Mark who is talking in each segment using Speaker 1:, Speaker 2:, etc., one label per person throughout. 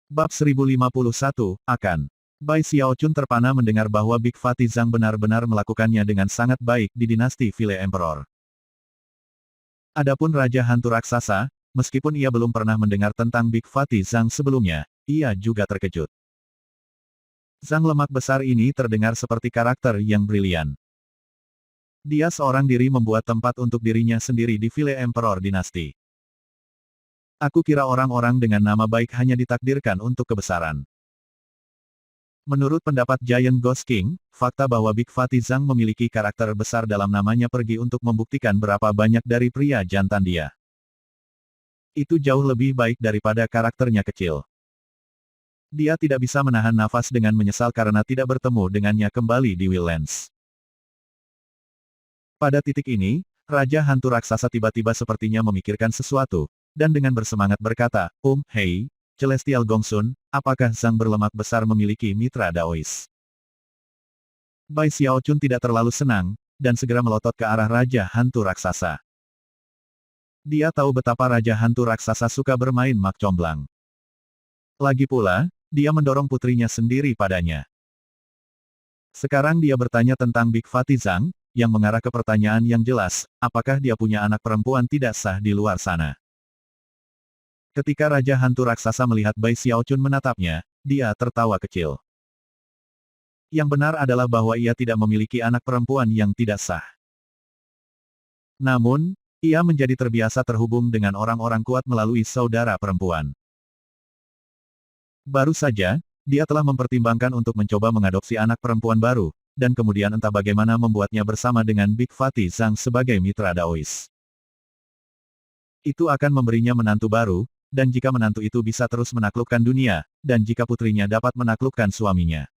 Speaker 1: Bab 1051, akan. Bai Xiaochun terpana mendengar bahwa Big Fatty Zhang benar-benar melakukannya dengan sangat baik di dinasti Vile Emperor. Adapun Raja Hantu Raksasa, meskipun ia belum pernah mendengar tentang Big Fatty Zhang sebelumnya, ia juga terkejut. Zhang lemak besar ini terdengar seperti karakter yang brilian. Dia seorang diri membuat tempat untuk dirinya sendiri di Vile Emperor dinasti. Aku kira orang-orang dengan nama baik hanya ditakdirkan untuk kebesaran. Menurut pendapat Giant Ghost King, fakta bahwa Big Fatty Zhang memiliki karakter besar dalam namanya pergi untuk membuktikan berapa banyak dari pria jantan dia. Itu jauh lebih baik daripada karakternya kecil. Dia tidak bisa menahan nafas dengan menyesal karena tidak bertemu dengannya kembali di Willlands. Pada titik ini, Raja Hantu Raksasa tiba-tiba sepertinya memikirkan sesuatu, dan dengan bersemangat berkata, Hei, Celestial Gongsun, apakah Zhang berlemak besar memiliki mitra Daois? Bai Xiaochun tidak terlalu senang, dan segera melotot ke arah Raja Hantu Raksasa. Dia tahu betapa Raja Hantu Raksasa suka bermain mak comblang. Lagi pula, dia mendorong putrinya sendiri padanya. Sekarang dia bertanya tentang Big Fatty Zhang, yang mengarah ke pertanyaan yang jelas, apakah dia punya anak perempuan tidak sah di luar sana? Ketika Raja Hantu Raksasa melihat Bai Xiaochun menatapnya, dia tertawa kecil. Yang benar adalah bahwa ia tidak memiliki anak perempuan yang tidak sah. Namun, ia menjadi terbiasa terhubung dengan orang-orang kuat melalui saudara perempuan. Baru saja, dia telah mempertimbangkan untuk mencoba mengadopsi anak perempuan baru, dan kemudian entah bagaimana membuatnya bersama dengan Big Fatty Zhang sebagai mitra Daois. Itu akan memberinya menantu baru, dan jika menantu itu bisa terus menaklukkan dunia, dan jika putrinya dapat menaklukkan suaminya,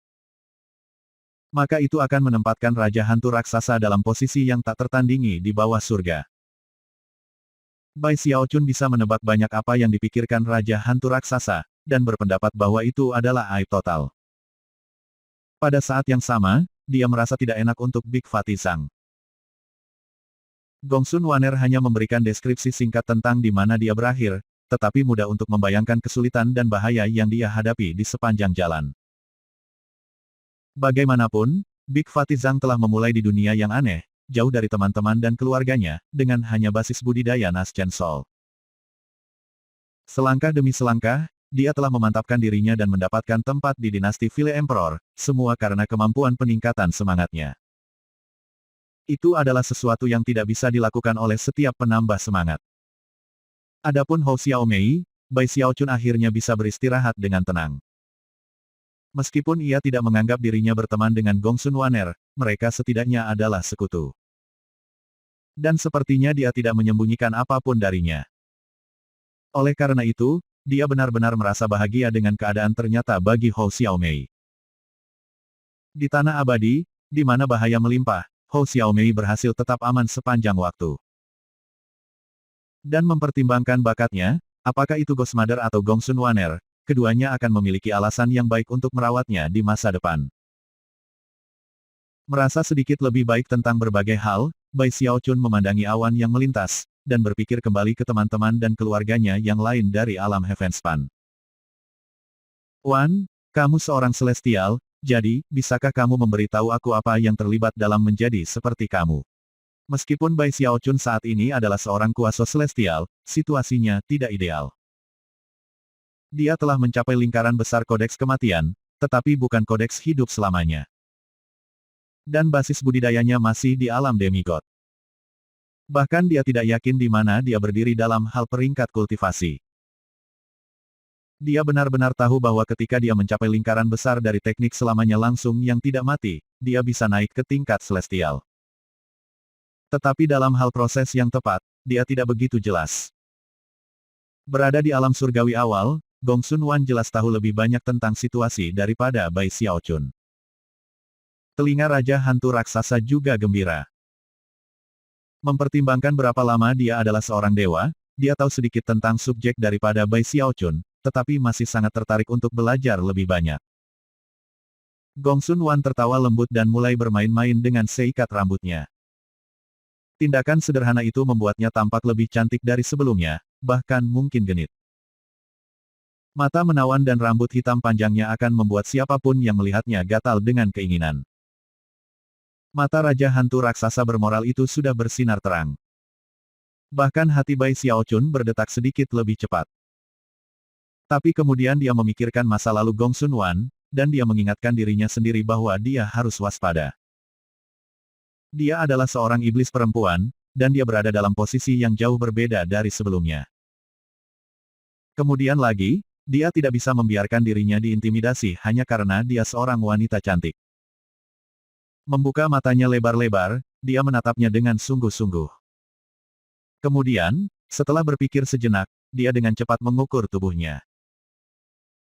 Speaker 1: maka itu akan menempatkan Raja Hantu Raksasa dalam posisi yang tak tertandingi di bawah surga. Bai Xiaochun bisa menebak banyak apa yang dipikirkan Raja Hantu Raksasa, dan berpendapat bahwa itu adalah aib total. Pada saat yang sama, dia merasa tidak enak untuk Big Fatty Zhang. Gongsun Waner hanya memberikan deskripsi singkat tentang di mana dia berakhir, tetapi mudah untuk membayangkan kesulitan dan bahaya yang dia hadapi di sepanjang jalan. Bagaimanapun, Big Fatty Zhang telah memulai di dunia yang aneh, jauh dari teman-teman dan keluarganya, dengan hanya basis budidaya Naschen Soul. Selangkah demi selangkah, dia telah memantapkan dirinya dan mendapatkan tempat di dinasti Vile Emperor, semua karena kemampuan peningkatan semangatnya. Itu adalah sesuatu yang tidak bisa dilakukan oleh setiap penambah semangat. Adapun Hou Xiaomei, Bai Xiaochun akhirnya bisa beristirahat dengan tenang. Meskipun ia tidak menganggap dirinya berteman dengan Gongsun Waner, mereka setidaknya adalah sekutu. Dan sepertinya dia tidak menyembunyikan apapun darinya. Oleh karena itu, dia benar-benar merasa bahagia dengan keadaan ternyata bagi Hou Xiaomei. Di tanah abadi, di mana bahaya melimpah, Hou Xiaomei berhasil tetap aman sepanjang waktu. Dan mempertimbangkan bakatnya, apakah itu Ghost Mother atau Gongsun Waner, keduanya akan memiliki alasan yang baik untuk merawatnya di masa depan. Merasa sedikit lebih baik tentang berbagai hal, Bai Xiaochun memandangi awan yang melintas, dan berpikir kembali ke teman-teman dan keluarganya yang lain dari alam Heavenspan. Wan, kamu seorang celestial, jadi, bisakah kamu memberitahu aku apa yang terlibat dalam menjadi seperti kamu? Meskipun Bai Xiaochun saat ini adalah seorang kuasa celestial, situasinya tidak ideal. Dia telah mencapai lingkaran besar kodeks kematian, tetapi bukan kodeks hidup selamanya. Dan basis budidayanya masih di alam demigod. Bahkan dia tidak yakin di mana dia berdiri dalam hal peringkat kultivasi. Dia benar-benar tahu bahwa ketika dia mencapai lingkaran besar dari teknik selamanya langsung yang tidak mati, dia bisa naik ke tingkat celestial. Tetapi dalam hal proses yang tepat, dia tidak begitu jelas. Berada di alam surgawi awal, Gongsun Wan jelas tahu lebih banyak tentang situasi daripada Bai Xiaochun. Telinga Raja Hantu Raksasa juga gembira. Mempertimbangkan berapa lama dia adalah seorang dewa, dia tahu sedikit tentang subjek daripada Bai Xiaochun, tetapi masih sangat tertarik untuk belajar lebih banyak. Gongsun Wan tertawa lembut dan mulai bermain-main dengan seikat rambutnya. Tindakan sederhana itu membuatnya tampak lebih cantik dari sebelumnya, bahkan mungkin genit. Mata menawan dan rambut hitam panjangnya akan membuat siapapun yang melihatnya gatal dengan keinginan. Mata Raja Hantu Raksasa bermoral itu sudah bersinar terang. Bahkan hati Bai Xiaochun berdetak sedikit lebih cepat. Tapi kemudian dia memikirkan masa lalu Gong Sun Wan, dan dia mengingatkan dirinya sendiri bahwa dia harus waspada. Dia adalah seorang iblis perempuan, dan dia berada dalam posisi yang jauh berbeda dari sebelumnya. Kemudian lagi, dia tidak bisa membiarkan dirinya diintimidasi hanya karena dia seorang wanita cantik. Membuka matanya lebar-lebar, dia menatapnya dengan sungguh-sungguh. Kemudian, setelah berpikir sejenak, dia dengan cepat mengukur tubuhnya.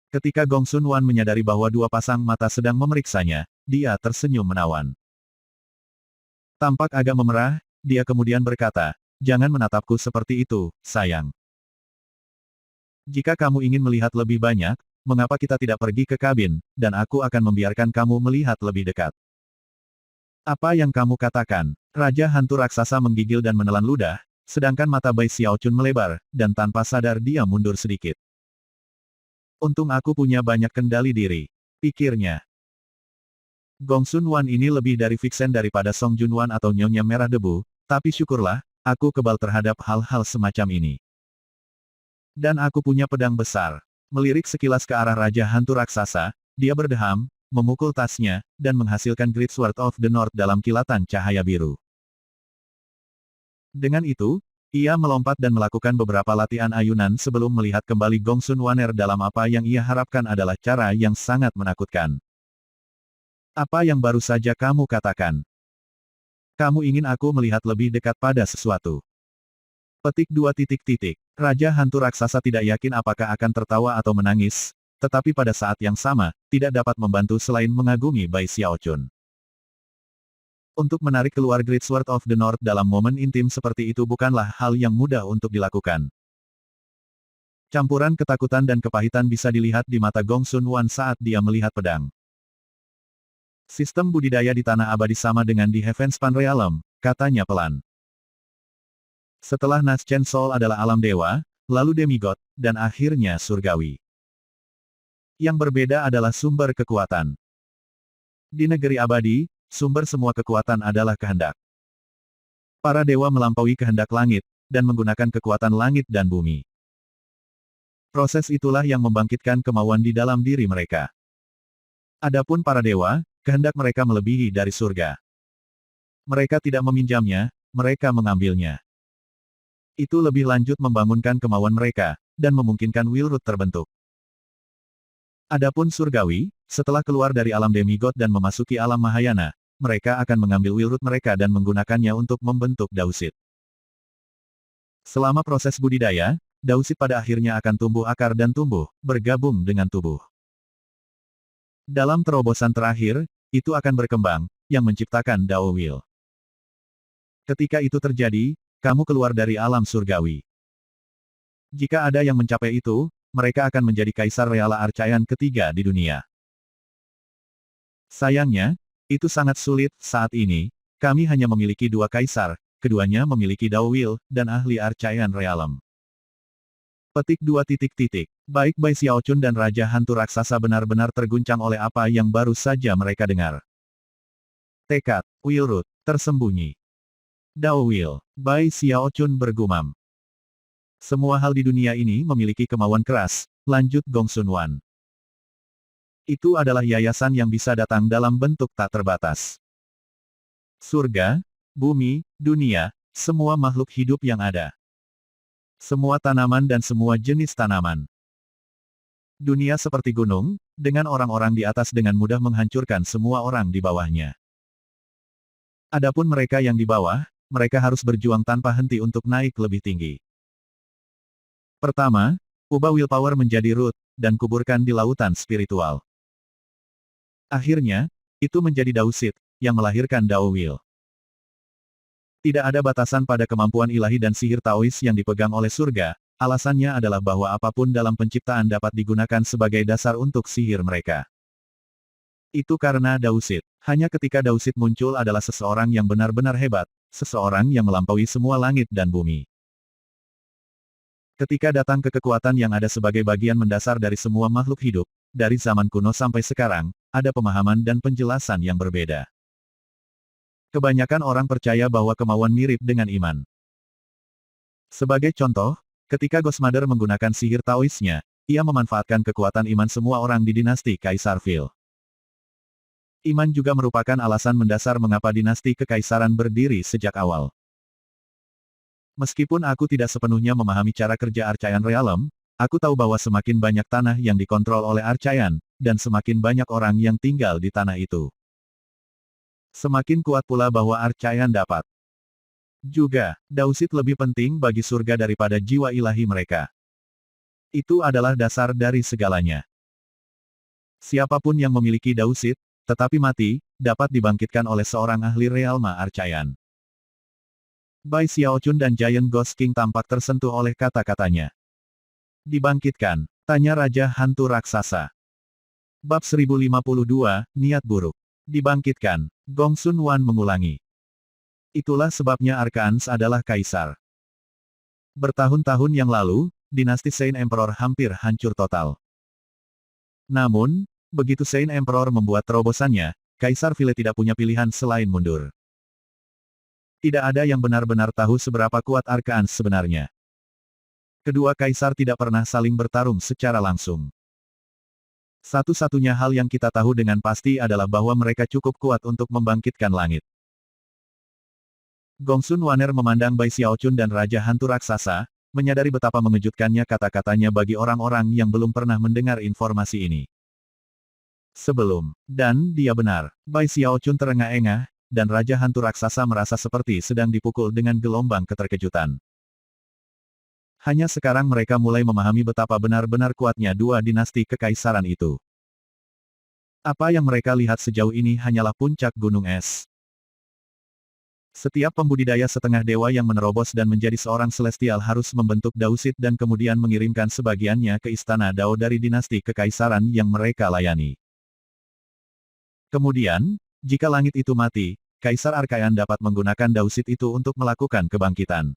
Speaker 1: Ketika Gong Sun Wan menyadari bahwa dua pasang mata sedang memeriksanya, dia tersenyum menawan. Tampak agak memerah, dia kemudian berkata, "Jangan menatapku seperti itu, sayang. Jika kamu ingin melihat lebih banyak, mengapa kita tidak pergi ke kabin, dan aku akan membiarkan kamu melihat lebih dekat." "Apa yang kamu katakan?" Raja Hantu Raksasa menggigil dan menelan ludah, sedangkan mata Bai Xiaochun melebar, dan tanpa sadar dia mundur sedikit. "Untung aku punya banyak kendali diri," pikirnya. Gong Sun Wan ini lebih dari Vixen daripada Song Jun Wan atau Nyonya Merah Debu, tapi syukurlah, aku kebal terhadap hal-hal semacam ini. Dan aku punya pedang besar. Melirik sekilas ke arah Raja Hantu Raksasa, dia berdeham, memukul tasnya, dan menghasilkan Great Sword of the North dalam kilatan cahaya biru. Dengan itu, ia melompat dan melakukan beberapa latihan ayunan sebelum melihat kembali Gong Sun Waner dalam apa yang ia harapkan adalah cara yang sangat menakutkan. "Apa yang baru saja kamu katakan? Kamu ingin aku melihat lebih dekat pada sesuatu?" Petik 2. Raja Hantu Raksasa tidak yakin apakah akan tertawa atau menangis, tetapi pada saat yang sama, tidak dapat membantu selain mengagumi Bai Xiaochun. Untuk menarik keluar Great Sword of the North dalam momen intim seperti itu bukanlah hal yang mudah untuk dilakukan. Campuran ketakutan dan kepahitan bisa dilihat di mata Gong Sun Wan saat dia melihat pedang. "Sistem budidaya di Tanah Abadi sama dengan di Heavenspan Realm," katanya pelan. "Setelah Naschen Soul adalah alam dewa, lalu demigod, dan akhirnya surgawi. Yang berbeda adalah sumber kekuatan. Di negeri abadi, sumber semua kekuatan adalah kehendak. Para dewa melampaui kehendak langit, dan menggunakan kekuatan langit dan bumi. Proses itulah yang membangkitkan kemauan di dalam diri mereka. Adapun para dewa, kehendak mereka melebihi dari surga. Mereka tidak meminjamnya, mereka mengambilnya. Itu lebih lanjut membangunkan kemauan mereka, dan memungkinkan will root terbentuk. Adapun surgawi, setelah keluar dari alam demigod dan memasuki alam Mahayana, mereka akan mengambil will root mereka dan menggunakannya untuk membentuk Dausit. Selama proses budidaya, Dausit pada akhirnya akan tumbuh akar dan tumbuh, bergabung dengan tubuh. Dalam terobosan terakhir, itu akan berkembang, yang menciptakan Dao Will. Ketika itu terjadi, kamu keluar dari alam surgawi. Jika ada yang mencapai itu, mereka akan menjadi Kaisar Reala Archaean ketiga di dunia. Sayangnya, itu sangat sulit. Saat ini, kami hanya memiliki dua kaisar, keduanya memiliki Dao Will, dan ahli Archaean Realm. Petik 2. Baik Bai Xiaochun dan Raja Hantu Raksasa benar-benar terguncang oleh apa yang baru saja mereka dengar. Tekad, Will Root, tersembunyi. Dao Will, Bai Xiaochun bergumam. Semua hal di dunia ini memiliki kemauan keras, lanjut Gong Sun Wan. Itu adalah yayasan yang bisa datang dalam bentuk tak terbatas. Surga, bumi, dunia, semua makhluk hidup yang ada. Semua tanaman dan semua jenis tanaman. Dunia seperti gunung, dengan orang-orang di atas dengan mudah menghancurkan semua orang di bawahnya. Adapun mereka yang di bawah, mereka harus berjuang tanpa henti untuk naik lebih tinggi. Pertama, ubah willpower menjadi root, dan kuburkan di lautan spiritual. Akhirnya, itu menjadi Dausit, yang melahirkan Dao Will. Tidak ada batasan pada kemampuan ilahi dan sihir Taois yang dipegang oleh surga, alasannya adalah bahwa apapun dalam penciptaan dapat digunakan sebagai dasar untuk sihir mereka. Itu karena Dausit. Hanya ketika Dausit muncul adalah seseorang yang benar-benar hebat, seseorang yang melampaui semua langit dan bumi. Ketika datang ke kekuatan yang ada sebagai bagian mendasar dari semua makhluk hidup, dari zaman kuno sampai sekarang, ada pemahaman dan penjelasan yang berbeda. Kebanyakan orang percaya bahwa kemauan mirip dengan iman. Sebagai contoh, ketika Gosmother menggunakan sihir Taoisnya, ia memanfaatkan kekuatan iman semua orang di dinasti Kaisar Phil. Iman juga merupakan alasan mendasar mengapa dinasti kekaisaran berdiri sejak awal. Meskipun aku tidak sepenuhnya memahami cara kerja Archaean Realm, aku tahu bahwa semakin banyak tanah yang dikontrol oleh Archaean, dan semakin banyak orang yang tinggal di tanah itu, semakin kuat pula bahwa Archaean dapat. Juga, Dausit lebih penting bagi surga daripada jiwa ilahi mereka. Itu adalah dasar dari segalanya. Siapapun yang memiliki Dausit, tetapi mati, dapat dibangkitkan oleh seorang ahli realma Archaean. Bai Xiaochun dan Giant Ghost King tampak tersentuh oleh kata-katanya. Dibangkitkan, tanya Raja Hantu Raksasa. Bab 1052, Niat Buruk. Dibangkitkan, Gongsun Wan mengulangi. Itulah sebabnya Arkaans adalah kaisar. Bertahun-tahun yang lalu, dinasti Saint Emperor hampir hancur total. Namun, begitu Saint Emperor membuat terobosannya, Kaisar Vile tidak punya pilihan selain mundur. Tidak ada yang benar-benar tahu seberapa kuat Arkaans sebenarnya. Kedua kaisar tidak pernah saling bertarung secara langsung. Satu-satunya hal yang kita tahu dengan pasti adalah bahwa mereka cukup kuat untuk membangkitkan langit. Gongsun Waner memandang Bai Xiaochun dan Raja Hantu Raksasa, menyadari betapa mengejutkannya kata-katanya bagi orang-orang yang belum pernah mendengar informasi ini. Dan dia benar, Bai Xiaochun terengah-engah, dan Raja Hantu Raksasa merasa seperti sedang dipukul dengan gelombang keterkejutan. Hanya sekarang mereka mulai memahami betapa benar-benar kuatnya dua dinasti kekaisaran itu. Apa yang mereka lihat sejauh ini hanyalah puncak gunung es. Setiap pembudidaya setengah dewa yang menerobos dan menjadi seorang celestial harus membentuk Dausit dan kemudian mengirimkan sebagiannya ke istana Dao dari dinasti kekaisaran yang mereka layani. Kemudian, jika langit itu mati, Kaisar Archaean dapat menggunakan Dausit itu untuk melakukan kebangkitan.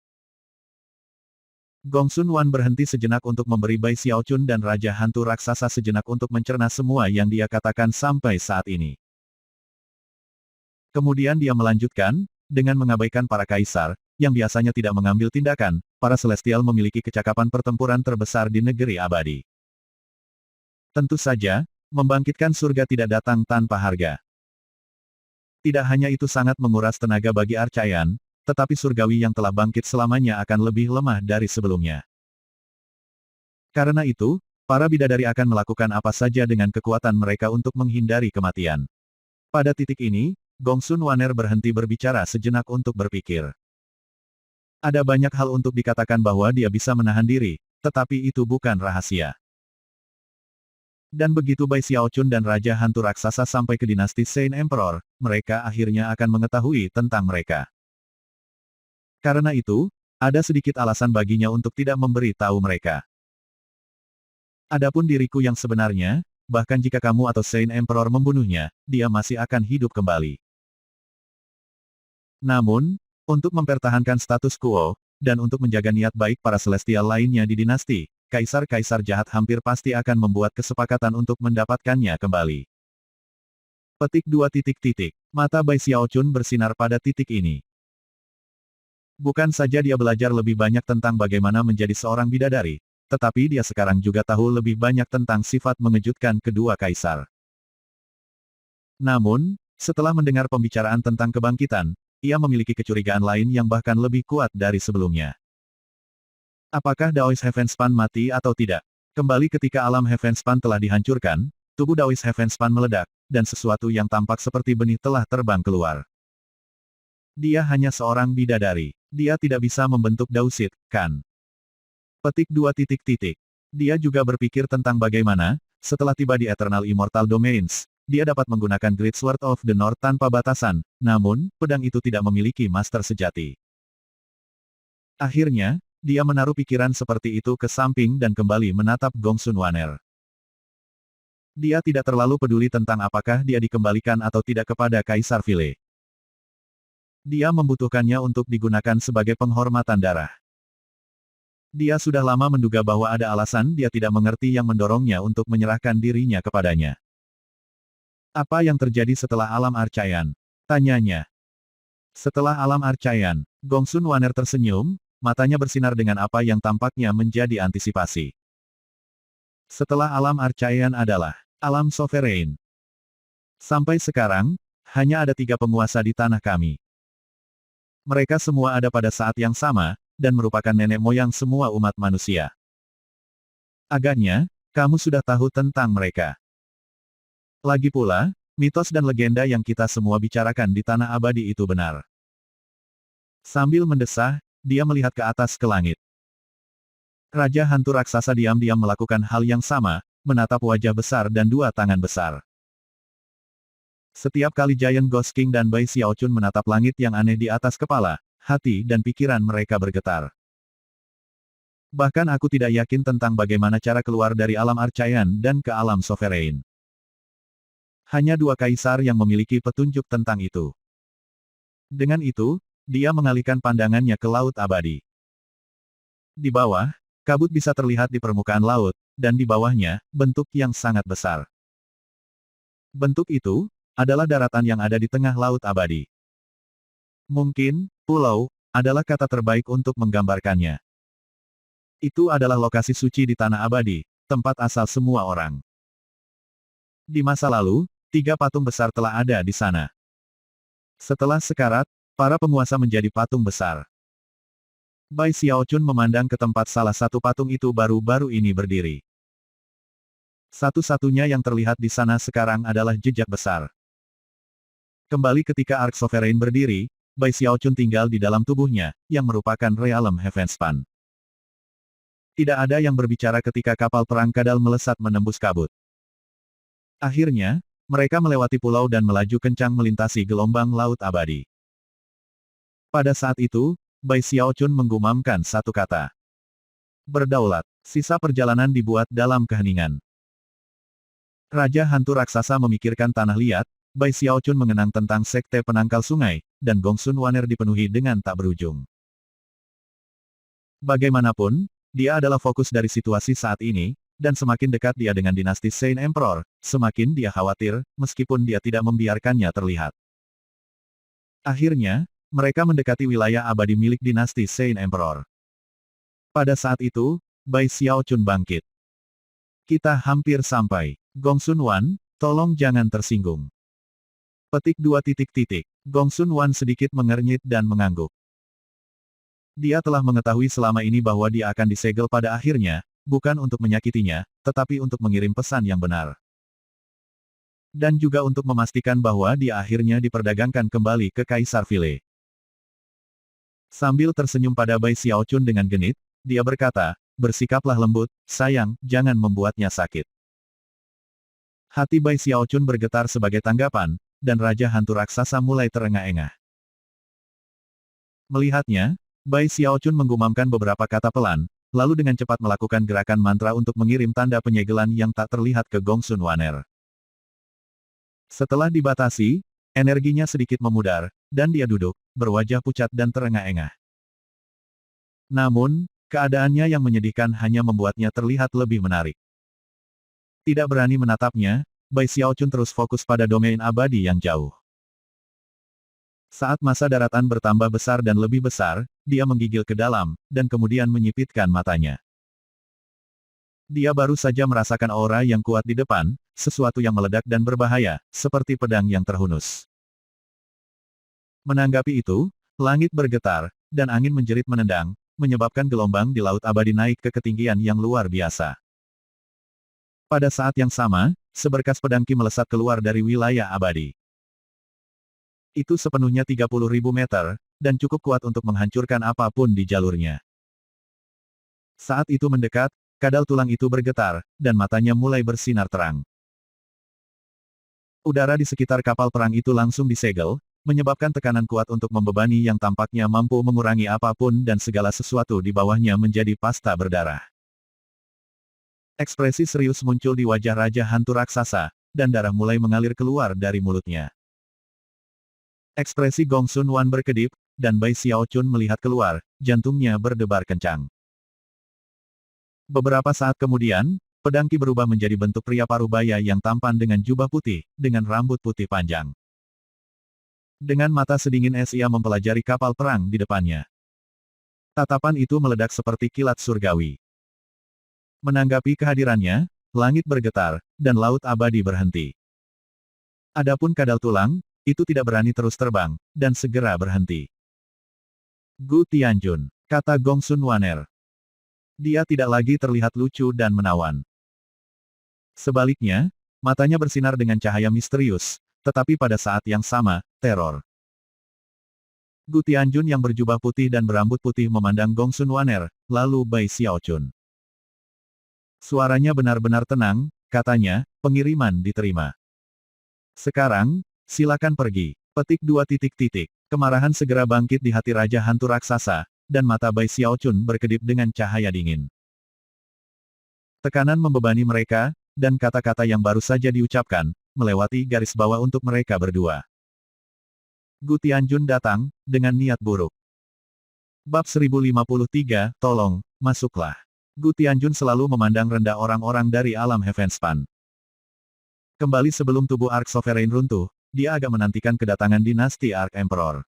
Speaker 1: Gongsun Wan berhenti sejenak untuk memberi Bai Xiaochun dan Raja Hantu Raksasa sejenak untuk mencerna semua yang dia katakan sampai saat ini. Kemudian dia melanjutkan, dengan mengabaikan para kaisar, yang biasanya tidak mengambil tindakan, para Celestial memiliki kecakapan pertempuran terbesar di negeri abadi. Tentu saja, membangkitkan surga tidak datang tanpa harga. Tidak hanya itu sangat menguras tenaga bagi Archaean, tetapi surgawi yang telah bangkit selamanya akan lebih lemah dari sebelumnya. Karena itu, para bidadari akan melakukan apa saja dengan kekuatan mereka untuk menghindari kematian. Pada titik ini, Gongsun Waner berhenti berbicara sejenak untuk berpikir. Ada banyak hal untuk dikatakan bahwa dia bisa menahan diri, tetapi itu bukan rahasia. Dan begitu Bai Xiaochun dan Raja Hantu Raksasa sampai ke dinasti Saint Emperor, mereka akhirnya akan mengetahui tentang mereka. Karena itu, ada sedikit alasan baginya untuk tidak memberi tahu mereka. Adapun diriku yang sebenarnya, bahkan jika kamu atau Saint Emperor membunuhnya, dia masih akan hidup kembali. Namun, untuk mempertahankan status quo, dan untuk menjaga niat baik para celestial lainnya di dinasti, kaisar-kaisar jahat hampir pasti akan membuat kesepakatan untuk mendapatkannya kembali. Petik 2 titik. Mata Bai Xiaochun bersinar pada titik ini. Bukan saja dia belajar lebih banyak tentang bagaimana menjadi seorang bidadari, tetapi dia sekarang juga tahu lebih banyak tentang sifat mengejutkan kedua kaisar. Namun, setelah mendengar pembicaraan tentang kebangkitan, ia memiliki kecurigaan lain yang bahkan lebih kuat dari sebelumnya. Apakah Daoist Heavenspan mati atau tidak? Kembali ketika alam Heavenspan telah dihancurkan, tubuh Daoist Heavenspan meledak, dan sesuatu yang tampak seperti benih telah terbang keluar. Dia hanya seorang bidadari. Dia tidak bisa membentuk Dausit, kan? Petik 2 titik. Dia juga berpikir tentang bagaimana, setelah tiba di Eternal Immortal Domains, dia dapat menggunakan Great Sword of the North tanpa batasan, namun, pedang itu tidak memiliki master sejati. Akhirnya, dia menaruh pikiran seperti itu ke samping dan kembali menatap Gongsun Waner. Dia tidak terlalu peduli tentang apakah dia dikembalikan atau tidak kepada Kaisar Vile. Dia membutuhkannya untuk digunakan sebagai penghormatan darah. Dia sudah lama menduga bahwa ada alasan dia tidak mengerti yang mendorongnya untuk menyerahkan dirinya kepadanya. Apa yang terjadi setelah alam Archayan? Tanyanya. Setelah alam Archayan, Gongsun Waner tersenyum, matanya bersinar dengan apa yang tampaknya menjadi antisipasi. Setelah alam Archayan adalah alam Sovereign. Sampai sekarang, hanya ada 3 penguasa di tanah kami. Mereka semua ada pada saat yang sama, dan merupakan nenek moyang semua umat manusia. Agaknya, kamu sudah tahu tentang mereka. Lagi pula, mitos dan legenda yang kita semua bicarakan di tanah abadi itu benar. Sambil mendesah, dia melihat ke atas ke langit. Raja hantu raksasa diam-diam melakukan hal yang sama, menatap wajah besar dan 2 tangan besar. Setiap kali Giant Ghost King dan Bai Xiaochun menatap langit yang aneh di atas kepala, hati dan pikiran mereka bergetar. Bahkan aku tidak yakin tentang bagaimana cara keluar dari alam Archayan dan ke alam Sovereign. Hanya 2 kaisar yang memiliki petunjuk tentang itu. Dengan itu, dia mengalihkan pandangannya ke laut abadi. Di bawah, kabut bisa terlihat di permukaan laut, dan di bawahnya, bentuk yang sangat besar. Bentuk itu adalah daratan yang ada di tengah laut abadi. Mungkin, pulau adalah kata terbaik untuk menggambarkannya. Itu adalah lokasi suci di tanah abadi, tempat asal semua orang. Di masa lalu, 3 patung besar telah ada di sana. Setelah sekarat, para penguasa menjadi patung besar. Bai Xiaochun memandang ke tempat salah satu patung itu baru-baru ini berdiri. Satu-satunya yang terlihat di sana sekarang adalah jejak besar. Kembali ketika Ark Sovereign berdiri, Bai Xiaochun tinggal di dalam tubuhnya, yang merupakan realm Heavenspan. Tidak ada yang berbicara ketika kapal perang Kadal melesat menembus kabut. Akhirnya, mereka melewati pulau dan melaju kencang melintasi gelombang laut abadi. Pada saat itu, Bai Xiaochun menggumamkan satu kata. Berdaulat. Sisa perjalanan dibuat dalam keheningan. Raja hantu raksasa memikirkan tanah liat, Bai Xiaochun mengenang tentang sekte penangkal sungai, dan Gongsun Waner dipenuhi dengan tak berujung. Bagaimanapun, dia adalah fokus dari situasi saat ini, dan semakin dekat dia dengan dinasti Saint Emperor, semakin dia khawatir, meskipun dia tidak membiarkannya terlihat. Akhirnya, mereka mendekati wilayah abadi milik dinasti Saint Emperor. Pada saat itu, Bai Xiaochun bangkit. Kita hampir sampai. Gongsun Wan, tolong jangan tersinggung. Petik 2 titik. Gongsun Wan sedikit mengernyit dan mengangguk. Dia telah mengetahui selama ini bahwa dia akan disegel pada akhirnya, bukan untuk menyakitinya, tetapi untuk mengirim pesan yang benar. Dan juga untuk memastikan bahwa dia akhirnya diperdagangkan kembali ke Kaisar Vile. Sambil tersenyum pada Bai Xiaochun dengan genit, dia berkata, bersikaplah lembut, sayang, jangan membuatnya sakit. Hati Bai Xiaochun bergetar sebagai tanggapan, dan Raja Hantu Raksasa mulai terengah-engah. Melihatnya, Bai Xiaochun menggumamkan beberapa kata pelan, lalu dengan cepat melakukan gerakan mantra untuk mengirim tanda penyegelan yang tak terlihat ke Gongsun Waner. Setelah dibatasi, energinya sedikit memudar, dan dia duduk, berwajah pucat dan terengah-engah. Namun, keadaannya yang menyedihkan hanya membuatnya terlihat lebih menarik. Tidak berani menatapnya, Bai Xiaochun terus fokus pada domain abadi yang jauh. Saat masa daratan bertambah besar dan lebih besar, dia menggigil ke dalam, dan kemudian menyipitkan matanya. Dia baru saja merasakan aura yang kuat di depan, sesuatu yang meledak dan berbahaya, seperti pedang yang terhunus. Menanggapi itu, langit bergetar, dan angin menjerit menendang, menyebabkan gelombang di laut abadi naik ke ketinggian yang luar biasa. Pada saat yang sama, seberkas pedang Qi melesat keluar dari wilayah abadi. Itu sepenuhnya 30.000 meter, dan cukup kuat untuk menghancurkan apapun di jalurnya. Saat itu mendekat, kadal tulang itu bergetar, dan matanya mulai bersinar terang. Udara di sekitar kapal perang itu langsung disegel, menyebabkan tekanan kuat untuk membebani yang tampaknya mampu mengurangi apapun dan segala sesuatu di bawahnya menjadi pasta berdarah. Ekspresi serius muncul di wajah Raja Hantu Raksasa, dan darah mulai mengalir keluar dari mulutnya. Ekspresi Gongsun Wan berkedip, dan Bai Xiaochun melihat keluar, jantungnya berdebar kencang. Beberapa saat kemudian, pedang Qi berubah menjadi bentuk pria parubaya yang tampan dengan jubah putih, dengan rambut putih panjang. Dengan mata sedingin es ia mempelajari kapal perang di depannya. Tatapan itu meledak seperti kilat surgawi. Menanggapi kehadirannya, langit bergetar, dan laut abadi berhenti. Adapun kadal tulang, itu tidak berani terus terbang, dan segera berhenti. Gu Tianjun, kata Gongsun Waner. Dia tidak lagi terlihat lucu dan menawan. Sebaliknya, matanya bersinar dengan cahaya misterius, tetapi pada saat yang sama, teror. Gu Tianjun yang berjubah putih dan berambut putih memandang Gongsun Waner, lalu Bai Xiaochun. Suaranya benar-benar tenang, katanya, pengiriman diterima. Sekarang, silakan pergi. Petik 2 titik titik. Kemarahan segera bangkit di hati Raja Hantu Raksasa, dan mata Bai Xiaochun berkedip dengan cahaya dingin. Tekanan membebani mereka, dan kata-kata yang baru saja diucapkan, melewati garis bawah untuk mereka berdua. Gu Tianjun datang, dengan niat buruk. Bab 1053, tolong, masuklah. Gu Tianjun selalu memandang rendah orang-orang dari alam Heavenspan. Kembali sebelum tubuh Ark Sovereign runtuh, dia agak menantikan kedatangan dinasti Ark Emperor.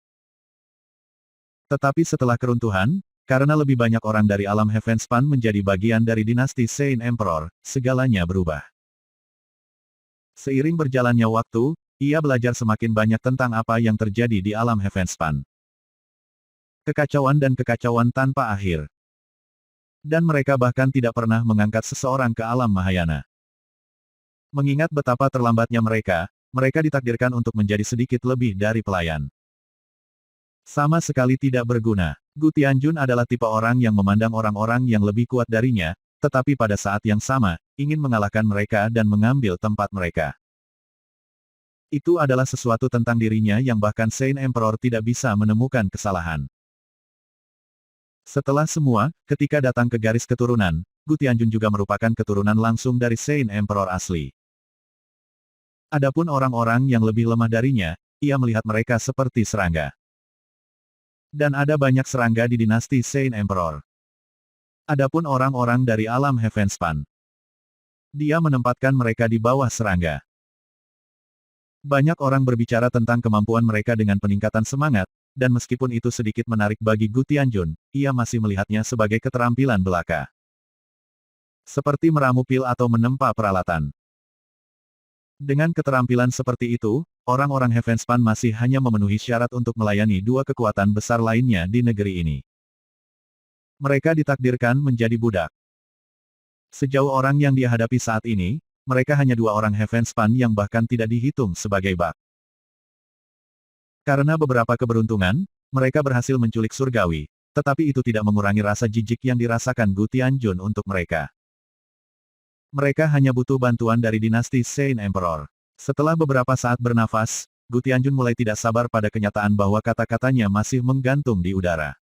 Speaker 1: Tetapi setelah keruntuhan, karena lebih banyak orang dari alam Heavenspan menjadi bagian dari dinasti Saint Emperor, segalanya berubah. Seiring berjalannya waktu, ia belajar semakin banyak tentang apa yang terjadi di alam Heavenspan. Kekacauan dan kekacauan tanpa akhir. Dan mereka bahkan tidak pernah mengangkat seseorang ke alam Mahayana. Mengingat betapa terlambatnya mereka ditakdirkan untuk menjadi sedikit lebih dari pelayan. Sama sekali tidak berguna. Gu Tianjun adalah tipe orang yang memandang orang-orang yang lebih kuat darinya, tetapi pada saat yang sama, ingin mengalahkan mereka dan mengambil tempat mereka. Itu adalah sesuatu tentang dirinya yang bahkan Saint Emperor tidak bisa menemukan kesalahan. Setelah semua, ketika datang ke garis keturunan, Gu Tianjun juga merupakan keturunan langsung dari Saint Emperor asli. Adapun orang-orang yang lebih lemah darinya, ia melihat mereka seperti serangga. Dan ada banyak serangga di dinasti Saint Emperor. Adapun orang-orang dari alam Heavenspan, dia menempatkan mereka di bawah serangga. Banyak orang berbicara tentang kemampuan mereka dengan peningkatan semangat, dan meskipun itu sedikit menarik bagi Gu Tianjun, ia masih melihatnya sebagai keterampilan belaka. Seperti meramu pil atau menempa peralatan. Dengan keterampilan seperti itu, orang-orang Heavenspan masih hanya memenuhi syarat untuk melayani dua kekuatan besar lainnya di negeri ini. Mereka ditakdirkan menjadi budak. Sejauh orang yang dia hadapi saat ini, mereka hanya dua orang Heavenspan yang bahkan tidak dihitung sebagai bak. Karena beberapa keberuntungan, mereka berhasil menculik surgawi, tetapi itu tidak mengurangi rasa jijik yang dirasakan Gu Tianjun untuk mereka. Mereka hanya butuh bantuan dari dinasti Saint Emperor. Setelah beberapa saat bernafas, Gu Tianjun mulai tidak sabar pada kenyataan bahwa kata-katanya masih menggantung di udara.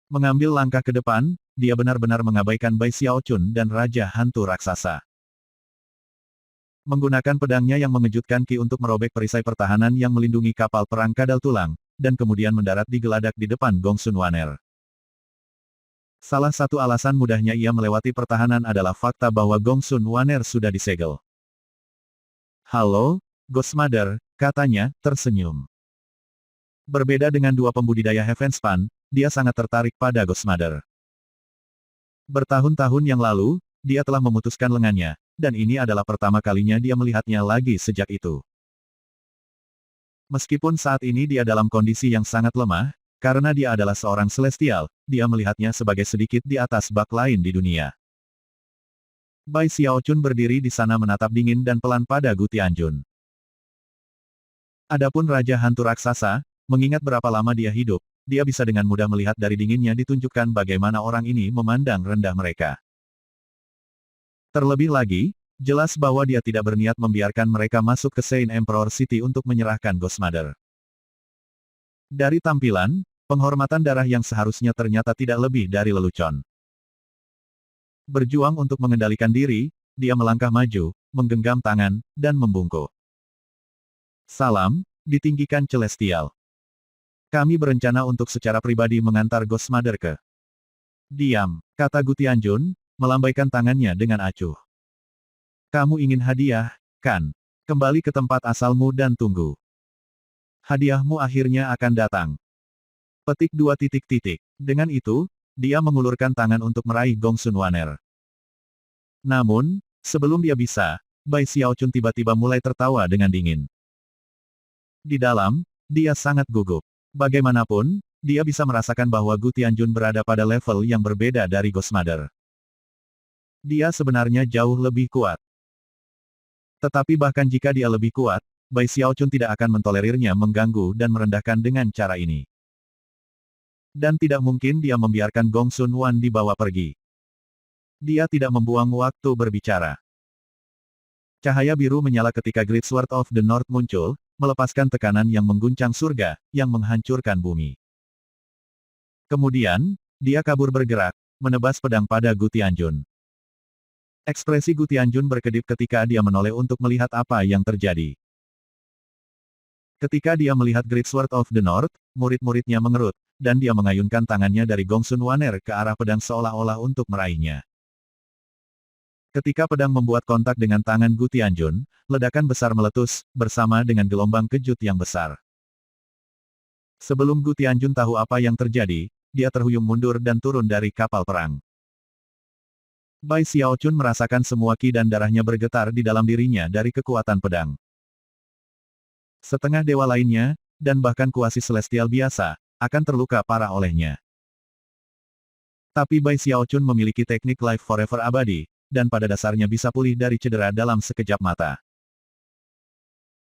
Speaker 1: Mengambil langkah ke depan, dia benar-benar mengabaikan Bai Xiaochun dan Raja Hantu Raksasa. Menggunakan pedangnya yang mengejutkan Qi untuk merobek perisai pertahanan yang melindungi kapal perang kadal tulang, dan kemudian mendarat di geladak di depan Gongsun Waner. Salah satu alasan mudahnya ia melewati pertahanan adalah fakta bahwa Gongsun Waner sudah disegel. "Halo, Ghost-Mother," katanya, tersenyum. Berbeda dengan dua pembudidaya Heavenspan, dia sangat tertarik pada Ghost-Mother. Bertahun-tahun yang lalu, dia telah memutuskan lengannya, dan ini adalah pertama kalinya dia melihatnya lagi sejak itu. Meskipun saat ini dia dalam kondisi yang sangat lemah, karena dia adalah seorang celestial, dia melihatnya sebagai sedikit di atas bak lain di dunia. Bai Xiaochun berdiri di sana menatap dingin dan pelan pada Gu Tianjun. Adapun Raja Hantu Raksasa, mengingat berapa lama dia hidup, dia bisa dengan mudah melihat dari dinginnya ditunjukkan bagaimana orang ini memandang rendah mereka. Terlebih lagi, jelas bahwa dia tidak berniat membiarkan mereka masuk ke Saint Emperor City untuk menyerahkan Ghost-Mother. Dari tampilan, penghormatan darah yang seharusnya ternyata tidak lebih dari lelucon. Berjuang untuk mengendalikan diri, dia melangkah maju, menggenggam tangan, dan membungkuk. "Salam, ditinggikan Celestial. Kami berencana untuk secara pribadi mengantar Ghost-Mother ke Diam, kata Gu Tianjun, melambaikan tangannya dengan acuh. Kamu ingin hadiah, kan? Kembali ke tempat asalmu dan tunggu. Hadiahmu akhirnya akan datang. Petik 2 titik. Dengan itu, dia mengulurkan tangan untuk meraih Gongsun Waner. Namun, sebelum dia bisa, Bai Xiaochun tiba-tiba mulai tertawa dengan dingin. Di dalam, dia sangat gugup. Bagaimanapun, dia bisa merasakan bahwa Gu Tianjun berada pada level yang berbeda dari Ghost Mother. Dia sebenarnya jauh lebih kuat. Tetapi bahkan jika dia lebih kuat, Bai Xiaochun tidak akan mentolerirnya mengganggu dan merendahkan dengan cara ini. Dan tidak mungkin dia membiarkan Gongsun Wan dibawa pergi. Dia tidak membuang waktu berbicara. Cahaya biru menyala ketika Great Sword of the North muncul, melepaskan tekanan yang mengguncang surga, yang menghancurkan bumi. Kemudian, dia kabur bergerak, menebas pedang pada Gu Tianjun. Ekspresi Gu Tianjun berkedip ketika dia menoleh untuk melihat apa yang terjadi. Ketika dia melihat Great Sword of the North, murid-muridnya mengerut, dan dia mengayunkan tangannya dari Gongsun Waner ke arah pedang seolah-olah untuk meraihnya. Ketika pedang membuat kontak dengan tangan Gu Tianjun, ledakan besar meletus, bersama dengan gelombang kejut yang besar. Sebelum Gu Tianjun tahu apa yang terjadi, dia terhuyung mundur dan turun dari kapal perang. Bai Xiaochun merasakan semua ki dan darahnya bergetar di dalam dirinya dari kekuatan pedang. Setengah dewa lainnya, dan bahkan kuasi celestial biasa, akan terluka parah olehnya. Tapi Bai Xiaochun memiliki teknik Life Forever abadi, dan pada dasarnya bisa pulih dari cedera dalam sekejap mata.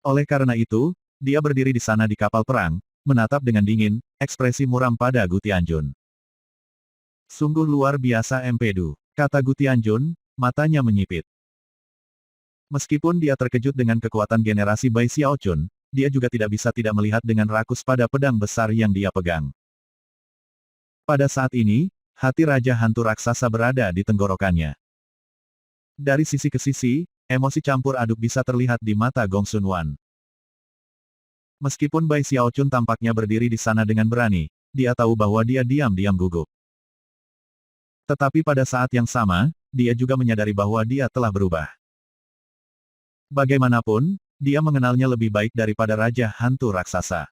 Speaker 1: Oleh karena itu, dia berdiri di sana di kapal perang, menatap dengan dingin, ekspresi muram pada Gu Tianjun. Sungguh luar biasa Empedu, kata Gu Tianjun, matanya menyipit. Meskipun dia terkejut dengan kekuatan generasi Bai Xiaochun, dia juga tidak bisa tidak melihat dengan rakus pada pedang besar yang dia pegang. Pada saat ini, hati Raja Hantu Raksasa berada di tenggorokannya. Dari sisi ke sisi, emosi campur aduk bisa terlihat di mata Gongsun Wan. Meskipun Bai Xiaochun tampaknya berdiri di sana dengan berani, dia tahu bahwa dia diam-diam gugup. Tetapi pada saat yang sama, dia juga menyadari bahwa dia telah berubah. Bagaimanapun, dia mengenalnya lebih baik daripada Raja Hantu Raksasa.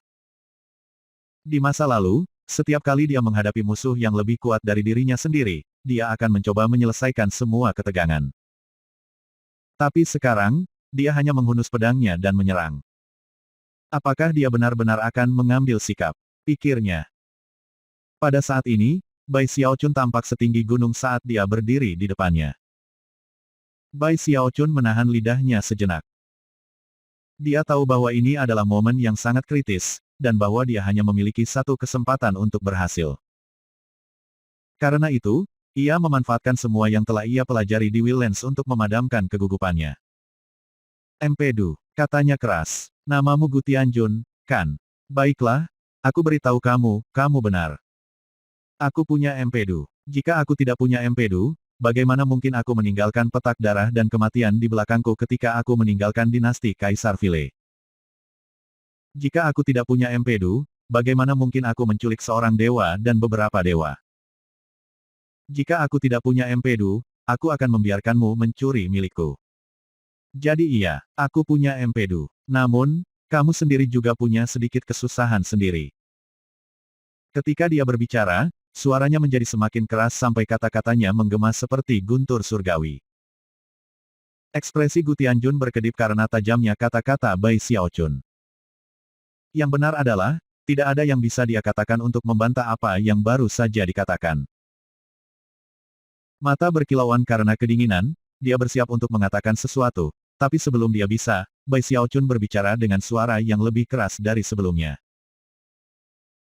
Speaker 1: Di masa lalu, setiap kali dia menghadapi musuh yang lebih kuat dari dirinya sendiri, dia akan mencoba menyelesaikan semua ketegangan. Tapi sekarang, dia hanya menghunus pedangnya dan menyerang. Apakah dia benar-benar akan mengambil sikap? Pikirnya. Pada saat ini, Bai Xiaochun tampak setinggi gunung saat dia berdiri di depannya. Bai Xiaochun menahan lidahnya sejenak. Dia tahu bahwa ini adalah momen yang sangat kritis, dan bahwa dia hanya memiliki satu kesempatan untuk berhasil. Karena itu, ia memanfaatkan semua yang telah ia pelajari di Willens untuk memadamkan kegugupannya. Empedu, katanya keras. Namamu Gu Tianjun, kan? Baiklah, aku beritahu kamu, kamu benar. Aku punya Empedu. Jika aku tidak punya Empedu, bagaimana mungkin aku meninggalkan petak darah dan kematian di belakangku ketika aku meninggalkan dinasti Kaisar Vile? Jika aku tidak punya Empedu, bagaimana mungkin aku menculik seorang dewa dan beberapa dewa? Jika aku tidak punya Empedu, aku akan membiarkanmu mencuri milikku. Jadi iya, aku punya Empedu. Namun, kamu sendiri juga punya sedikit kesusahan sendiri. Ketika dia berbicara, suaranya menjadi semakin keras sampai kata-katanya menggema seperti guntur surgawi. Ekspresi Gu Tianjun berkedip karena tajamnya kata-kata Bai Xiaochun. Yang benar adalah, tidak ada yang bisa dia katakan untuk membantah apa yang baru saja dikatakan. Mata berkilauan karena kedinginan, dia bersiap untuk mengatakan sesuatu, tapi sebelum dia bisa, Bai Xiaochun berbicara dengan suara yang lebih keras dari sebelumnya.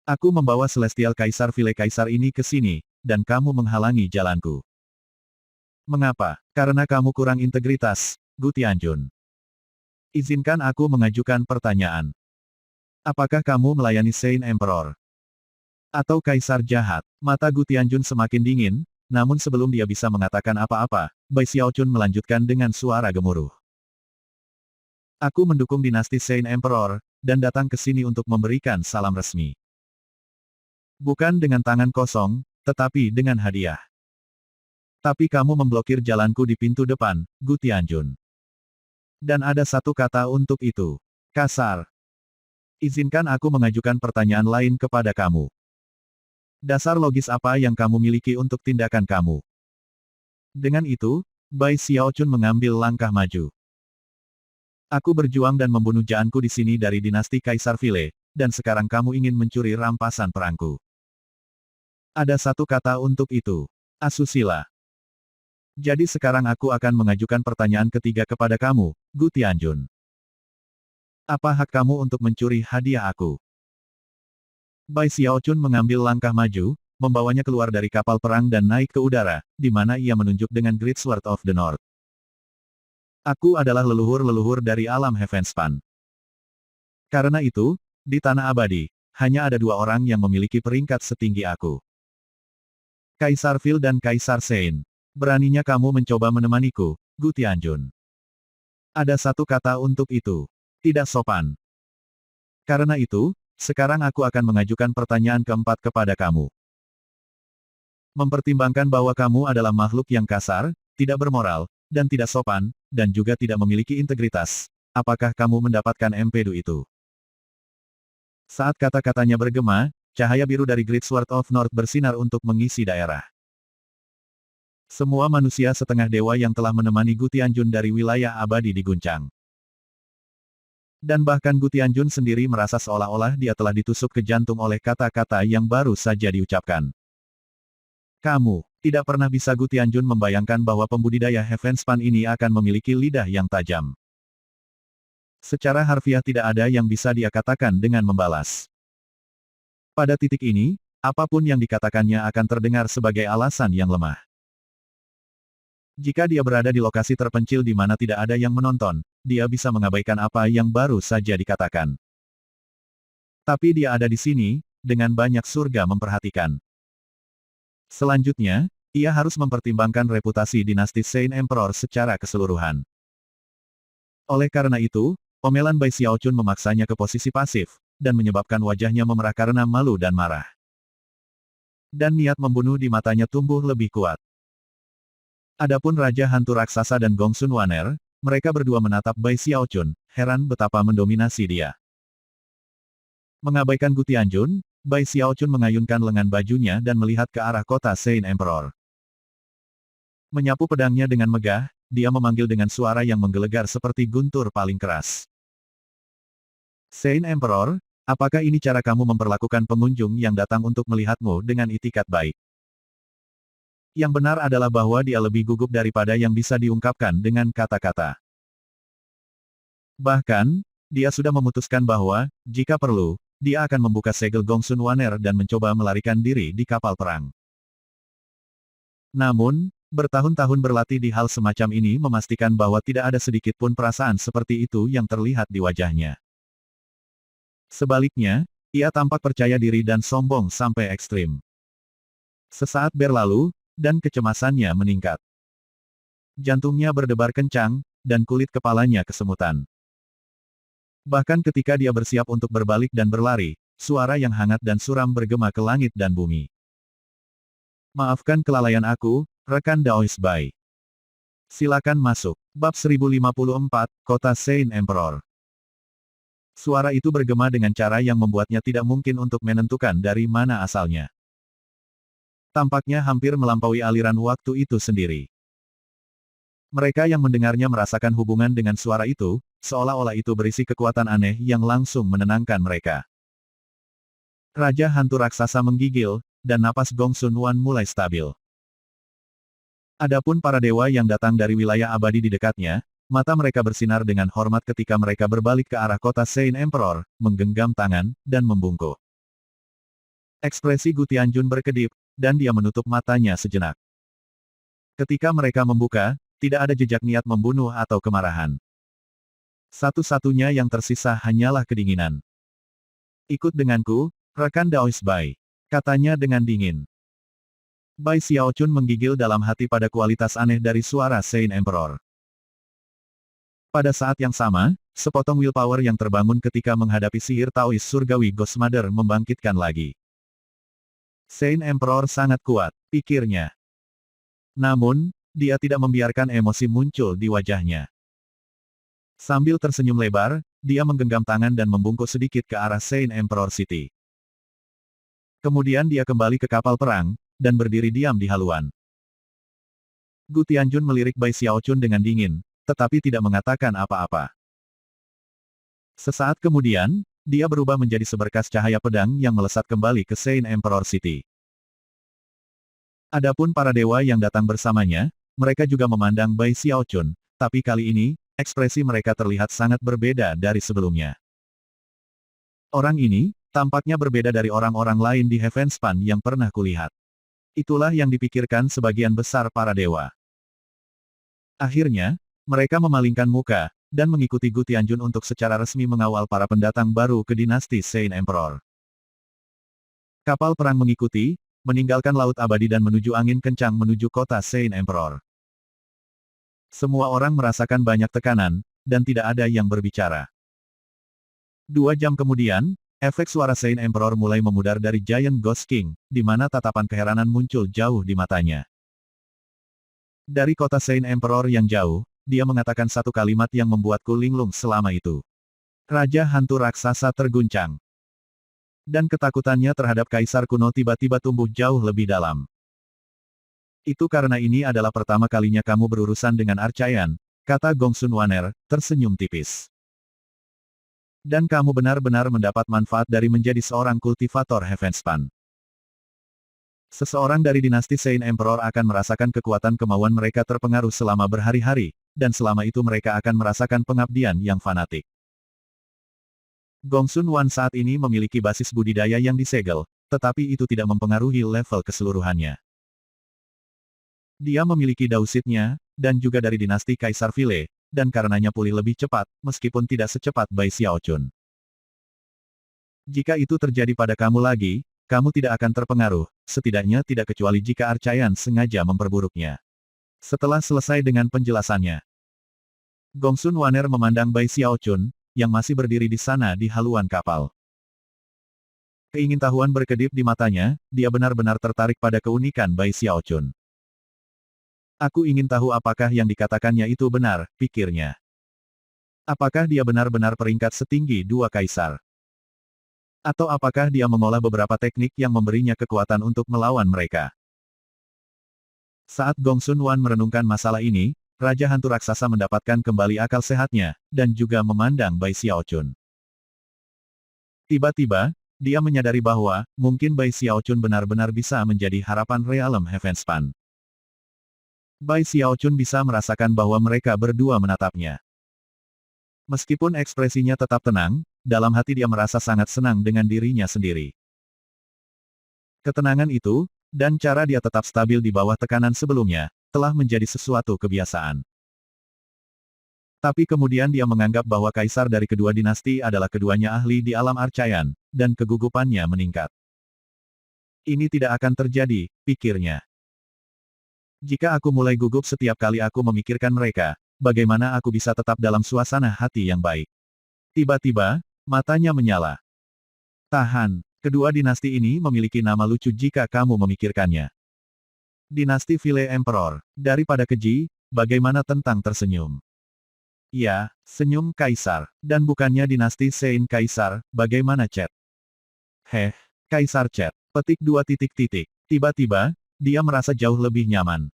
Speaker 1: Aku membawa Celestial Kaisar Vile Kaisar ini ke sini, dan kamu menghalangi jalanku. Mengapa? Karena kamu kurang integritas, Gu Tianjun. Izinkan aku mengajukan pertanyaan. Apakah kamu melayani Saint Emperor? Atau Kaisar jahat? Mata Gu Tianjun semakin dingin, namun sebelum dia bisa mengatakan apa-apa, Bai Xiaochun melanjutkan dengan suara gemuruh. Aku mendukung dinasti Saint Emperor, dan datang ke sini untuk memberikan salam resmi. Bukan dengan tangan kosong, tetapi dengan hadiah. Tapi kamu memblokir jalanku di pintu depan, Gu Tianjun. Dan ada satu kata untuk itu. Kasar. Izinkan aku mengajukan pertanyaan lain kepada kamu. Dasar logis apa yang kamu miliki untuk tindakan kamu? Dengan itu, Bai Xiaochun mengambil langkah maju. Aku berjuang dan membunuh Jaanku di sini dari dinasti Kaisar Vile, dan sekarang kamu ingin mencuri rampasan perangku. Ada satu kata untuk itu. Asusila. Jadi sekarang aku akan mengajukan pertanyaan ketiga kepada kamu, Gu Tianjun. Apa hak kamu untuk mencuri hadiah aku? Bai Xiaochun mengambil langkah maju, membawanya keluar dari kapal perang dan naik ke udara, di mana ia menunjuk dengan Great Sword of the North. Aku adalah leluhur-leluhur dari alam Heavenspan. Karena itu, di Tanah Abadi, hanya ada dua orang yang memiliki peringkat setinggi aku. Kaisar Vil dan Kaisar Sein. Beraninya kamu mencoba menemaniku, Gu Tianjun. Ada satu kata untuk itu. Tidak sopan. Karena itu, sekarang aku akan mengajukan pertanyaan keempat kepada kamu. Mempertimbangkan bahwa kamu adalah makhluk yang kasar, tidak bermoral, dan tidak sopan, dan juga tidak memiliki integritas. Apakah kamu mendapatkan empedu itu? Saat kata-katanya bergema, cahaya biru dari Great Sword of North bersinar untuk mengisi daerah. Semua manusia setengah dewa yang telah menemani Gu Tianjun dari wilayah abadi diguncang. Dan bahkan Gu Tianjun sendiri merasa seolah-olah dia telah ditusuk ke jantung oleh kata-kata yang baru saja diucapkan. Kamu, tidak pernah bisa Gu Tianjun membayangkan bahwa pembudidaya Heavenspan ini akan memiliki lidah yang tajam. Secara harfiah tidak ada yang bisa dia katakan dengan membalas. Pada titik ini, apapun yang dikatakannya akan terdengar sebagai alasan yang lemah. Jika dia berada di lokasi terpencil di mana tidak ada yang menonton, dia bisa mengabaikan apa yang baru saja dikatakan. Tapi dia ada di sini, dengan banyak surga memperhatikan. Selanjutnya, ia harus mempertimbangkan reputasi dinasti Sein Emperor secara keseluruhan. Oleh karena itu, omelan Bai Xiaochun memaksanya ke posisi pasif, dan menyebabkan wajahnya memerah karena malu dan marah. Dan niat membunuh di matanya tumbuh lebih kuat. Adapun Raja Hantu Raksasa dan Gongsun Waner, mereka berdua menatap Bai Xiaochun, heran betapa mendominasi dia. Mengabaikan Gu Tianjun, Bai Xiaochun mengayunkan lengan bajunya dan melihat ke arah kota Sein Emperor. Menyapu pedangnya dengan megah, dia memanggil dengan suara yang menggelegar seperti guntur paling keras. Sein Emperor, apakah ini cara kamu memperlakukan pengunjung yang datang untuk melihatmu dengan itikat baik? Yang benar adalah bahwa dia lebih gugup daripada yang bisa diungkapkan dengan kata-kata. Bahkan, dia sudah memutuskan bahwa, jika perlu, dia akan membuka segel Gongsun Waner dan mencoba melarikan diri di kapal perang. Namun, bertahun-tahun berlatih di hal semacam ini memastikan bahwa tidak ada sedikit pun perasaan seperti itu yang terlihat di wajahnya. Sebaliknya, ia tampak percaya diri dan sombong sampai ekstrim. Sesaat berlalu, dan kecemasannya meningkat. Jantungnya berdebar kencang, dan kulit kepalanya kesemutan. Bahkan ketika dia bersiap untuk berbalik dan berlari, suara yang hangat dan suram bergema ke langit dan bumi. Maafkan kelalaian aku, rekan Daois Bai. Silakan masuk. Bab 1054, Kota Sein Emperor. Suara itu bergema dengan cara yang membuatnya tidak mungkin untuk menentukan dari mana asalnya. Tampaknya hampir melampaui aliran waktu itu sendiri. Mereka yang mendengarnya merasakan hubungan dengan suara itu, seolah-olah itu berisi kekuatan aneh yang langsung menenangkan mereka. Raja Hantu Raksasa menggigil, dan napas Gongsun Wan mulai stabil. Adapun para dewa yang datang dari wilayah abadi di dekatnya, mata mereka bersinar dengan hormat ketika mereka berbalik ke arah kota Sein Emperor, menggenggam tangan, dan membungkuk. Ekspresi Gu Tianjun berkedip, dan dia menutup matanya sejenak. Ketika mereka membuka, tidak ada jejak niat membunuh atau kemarahan. Satu-satunya yang tersisa hanyalah kedinginan. Ikut denganku, rekan Daois Bai, katanya dengan dingin. Bai Xiaochun menggigil dalam hati pada kualitas aneh dari suara Sein Emperor. Pada saat yang sama, sepotong willpower yang terbangun ketika menghadapi sihir Taois surgawi Ghost Mother membangkitkan lagi. Saint Emperor sangat kuat, pikirnya. Namun, dia tidak membiarkan emosi muncul di wajahnya. Sambil tersenyum lebar, dia menggenggam tangan dan membungkuk sedikit ke arah Saint Emperor City. Kemudian dia kembali ke kapal perang, dan berdiri diam di haluan. Gu Tianjun melirik Bai Xiaochun dengan dingin, tetapi tidak mengatakan apa-apa. Sesaat kemudian, dia berubah menjadi seberkas cahaya pedang yang melesat kembali ke Saint Emperor City. Adapun para dewa yang datang bersamanya, mereka juga memandang Bai Xiaochun, tapi kali ini, ekspresi mereka terlihat sangat berbeda dari sebelumnya. Orang ini, tampaknya berbeda dari orang-orang lain di Heavenspan yang pernah kulihat. Itulah yang dipikirkan sebagian besar para dewa. Akhirnya, mereka memalingkan muka, dan mengikuti Gu Tianjun untuk secara resmi mengawal para pendatang baru ke dinasti Saint Emperor. Kapal perang mengikuti, meninggalkan Laut Abadi dan menuju angin kencang menuju kota Saint Emperor. Semua orang merasakan banyak tekanan, dan tidak ada yang berbicara. 2 jam kemudian, efek suara Saint Emperor mulai memudar dari Giant Ghost King, di mana tatapan keheranan muncul jauh di matanya. Dari kota Saint Emperor yang jauh, dia mengatakan satu kalimat yang membuatku linglung selama itu. Raja hantu raksasa terguncang. Dan ketakutannya terhadap kaisar kuno tiba-tiba tumbuh jauh lebih dalam. Itu karena ini adalah pertama kalinya kamu berurusan dengan Archaean, kata Gongsun Waner, tersenyum tipis. Dan kamu benar-benar mendapat manfaat dari menjadi seorang kultivator Heavenspan. Seseorang dari dinasti Saint Emperor akan merasakan kekuatan kemauan mereka terpengaruh selama berhari-hari, dan selama itu mereka akan merasakan pengabdian yang fanatik. Gongsun Wan saat ini memiliki basis budidaya yang disegel, tetapi itu tidak mempengaruhi level keseluruhannya. Dia memiliki dausitnya, dan juga dari dinasti Kaisar Vile, dan karenanya pulih lebih cepat, meskipun tidak secepat Bai Xiaochun. Jika itu terjadi pada kamu lagi, kamu tidak akan terpengaruh, setidaknya tidak kecuali jika Archaean sengaja memperburuknya. Setelah selesai dengan penjelasannya, Gongsun Waner memandang Bai Xiaochun, yang masih berdiri di sana di haluan kapal. Keingintahuan berkedip di matanya, dia benar-benar tertarik pada keunikan Bai Xiaochun. Aku ingin tahu apakah yang dikatakannya itu benar, pikirnya. Apakah dia benar-benar peringkat setinggi 2 kaisar? Atau apakah dia mengolah beberapa teknik yang memberinya kekuatan untuk melawan mereka? Saat Gongsun Wan merenungkan masalah ini, Raja Hantu Raksasa mendapatkan kembali akal sehatnya, dan juga memandang Bai Xiaochun. Tiba-tiba, dia menyadari bahwa, mungkin Bai Xiaochun benar-benar bisa menjadi harapan realem Heavenspan. Bai Xiaochun bisa merasakan bahwa mereka berdua menatapnya. Meskipun ekspresinya tetap tenang, dalam hati dia merasa sangat senang dengan dirinya sendiri. Ketenangan itu, dan cara dia tetap stabil di bawah tekanan sebelumnya, telah menjadi sesuatu kebiasaan. Tapi kemudian dia menganggap bahwa kaisar dari kedua dinasti adalah keduanya ahli di alam Archaean, dan kegugupannya meningkat. Ini tidak akan terjadi, pikirnya. Jika aku mulai gugup setiap kali aku memikirkan mereka, bagaimana aku bisa tetap dalam suasana hati yang baik? Tiba-tiba, matanya menyala. Tahan, kedua dinasti ini memiliki nama lucu jika kamu memikirkannya. Dinasti Vile Emperor, daripada keji, bagaimana tentang tersenyum? Ya, senyum kaisar, dan bukannya dinasti Saint Kaisar, bagaimana Chat? Kaisar Chat, petik 2 titik. Tiba-tiba, dia merasa jauh lebih nyaman.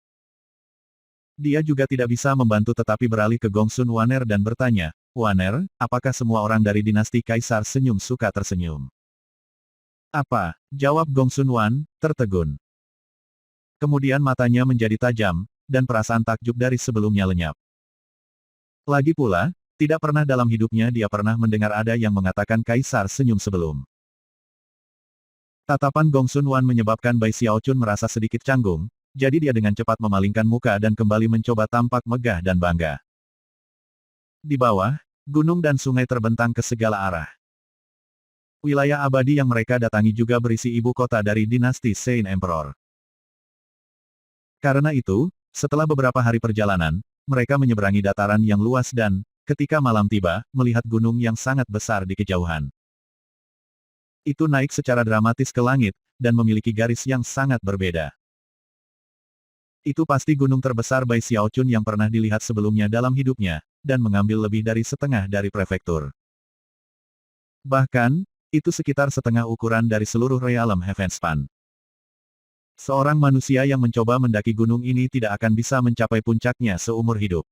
Speaker 1: Dia juga tidak bisa membantu tetapi beralih ke Gongsun Waner dan bertanya, Waner, apakah semua orang dari dinasti Kaisar senyum suka tersenyum? Apa? Jawab Gongsun Wan, tertegun. Kemudian matanya menjadi tajam, dan perasaan takjub dari sebelumnya lenyap. Lagi pula, tidak pernah dalam hidupnya dia pernah mendengar ada yang mengatakan Kaisar senyum sebelum. Tatapan Gongsun Wan menyebabkan Bai Xiaochun merasa sedikit canggung, jadi dia dengan cepat memalingkan muka dan kembali mencoba tampak megah dan bangga. Di bawah, gunung dan sungai terbentang ke segala arah. Wilayah abadi yang mereka datangi juga berisi ibu kota dari dinasti Saint Emperor. Karena itu, setelah beberapa hari perjalanan, mereka menyeberangi dataran yang luas dan, ketika malam tiba, melihat gunung yang sangat besar di kejauhan. Itu naik secara dramatis ke langit, dan memiliki garis yang sangat berbeda. Itu pasti gunung terbesar Bai Xiaochun yang pernah dilihat sebelumnya dalam hidupnya, dan mengambil lebih dari setengah dari prefektur. Bahkan, itu sekitar setengah ukuran dari seluruh realem Heavenspan. Seorang manusia yang mencoba mendaki gunung ini tidak akan bisa mencapai puncaknya seumur hidup.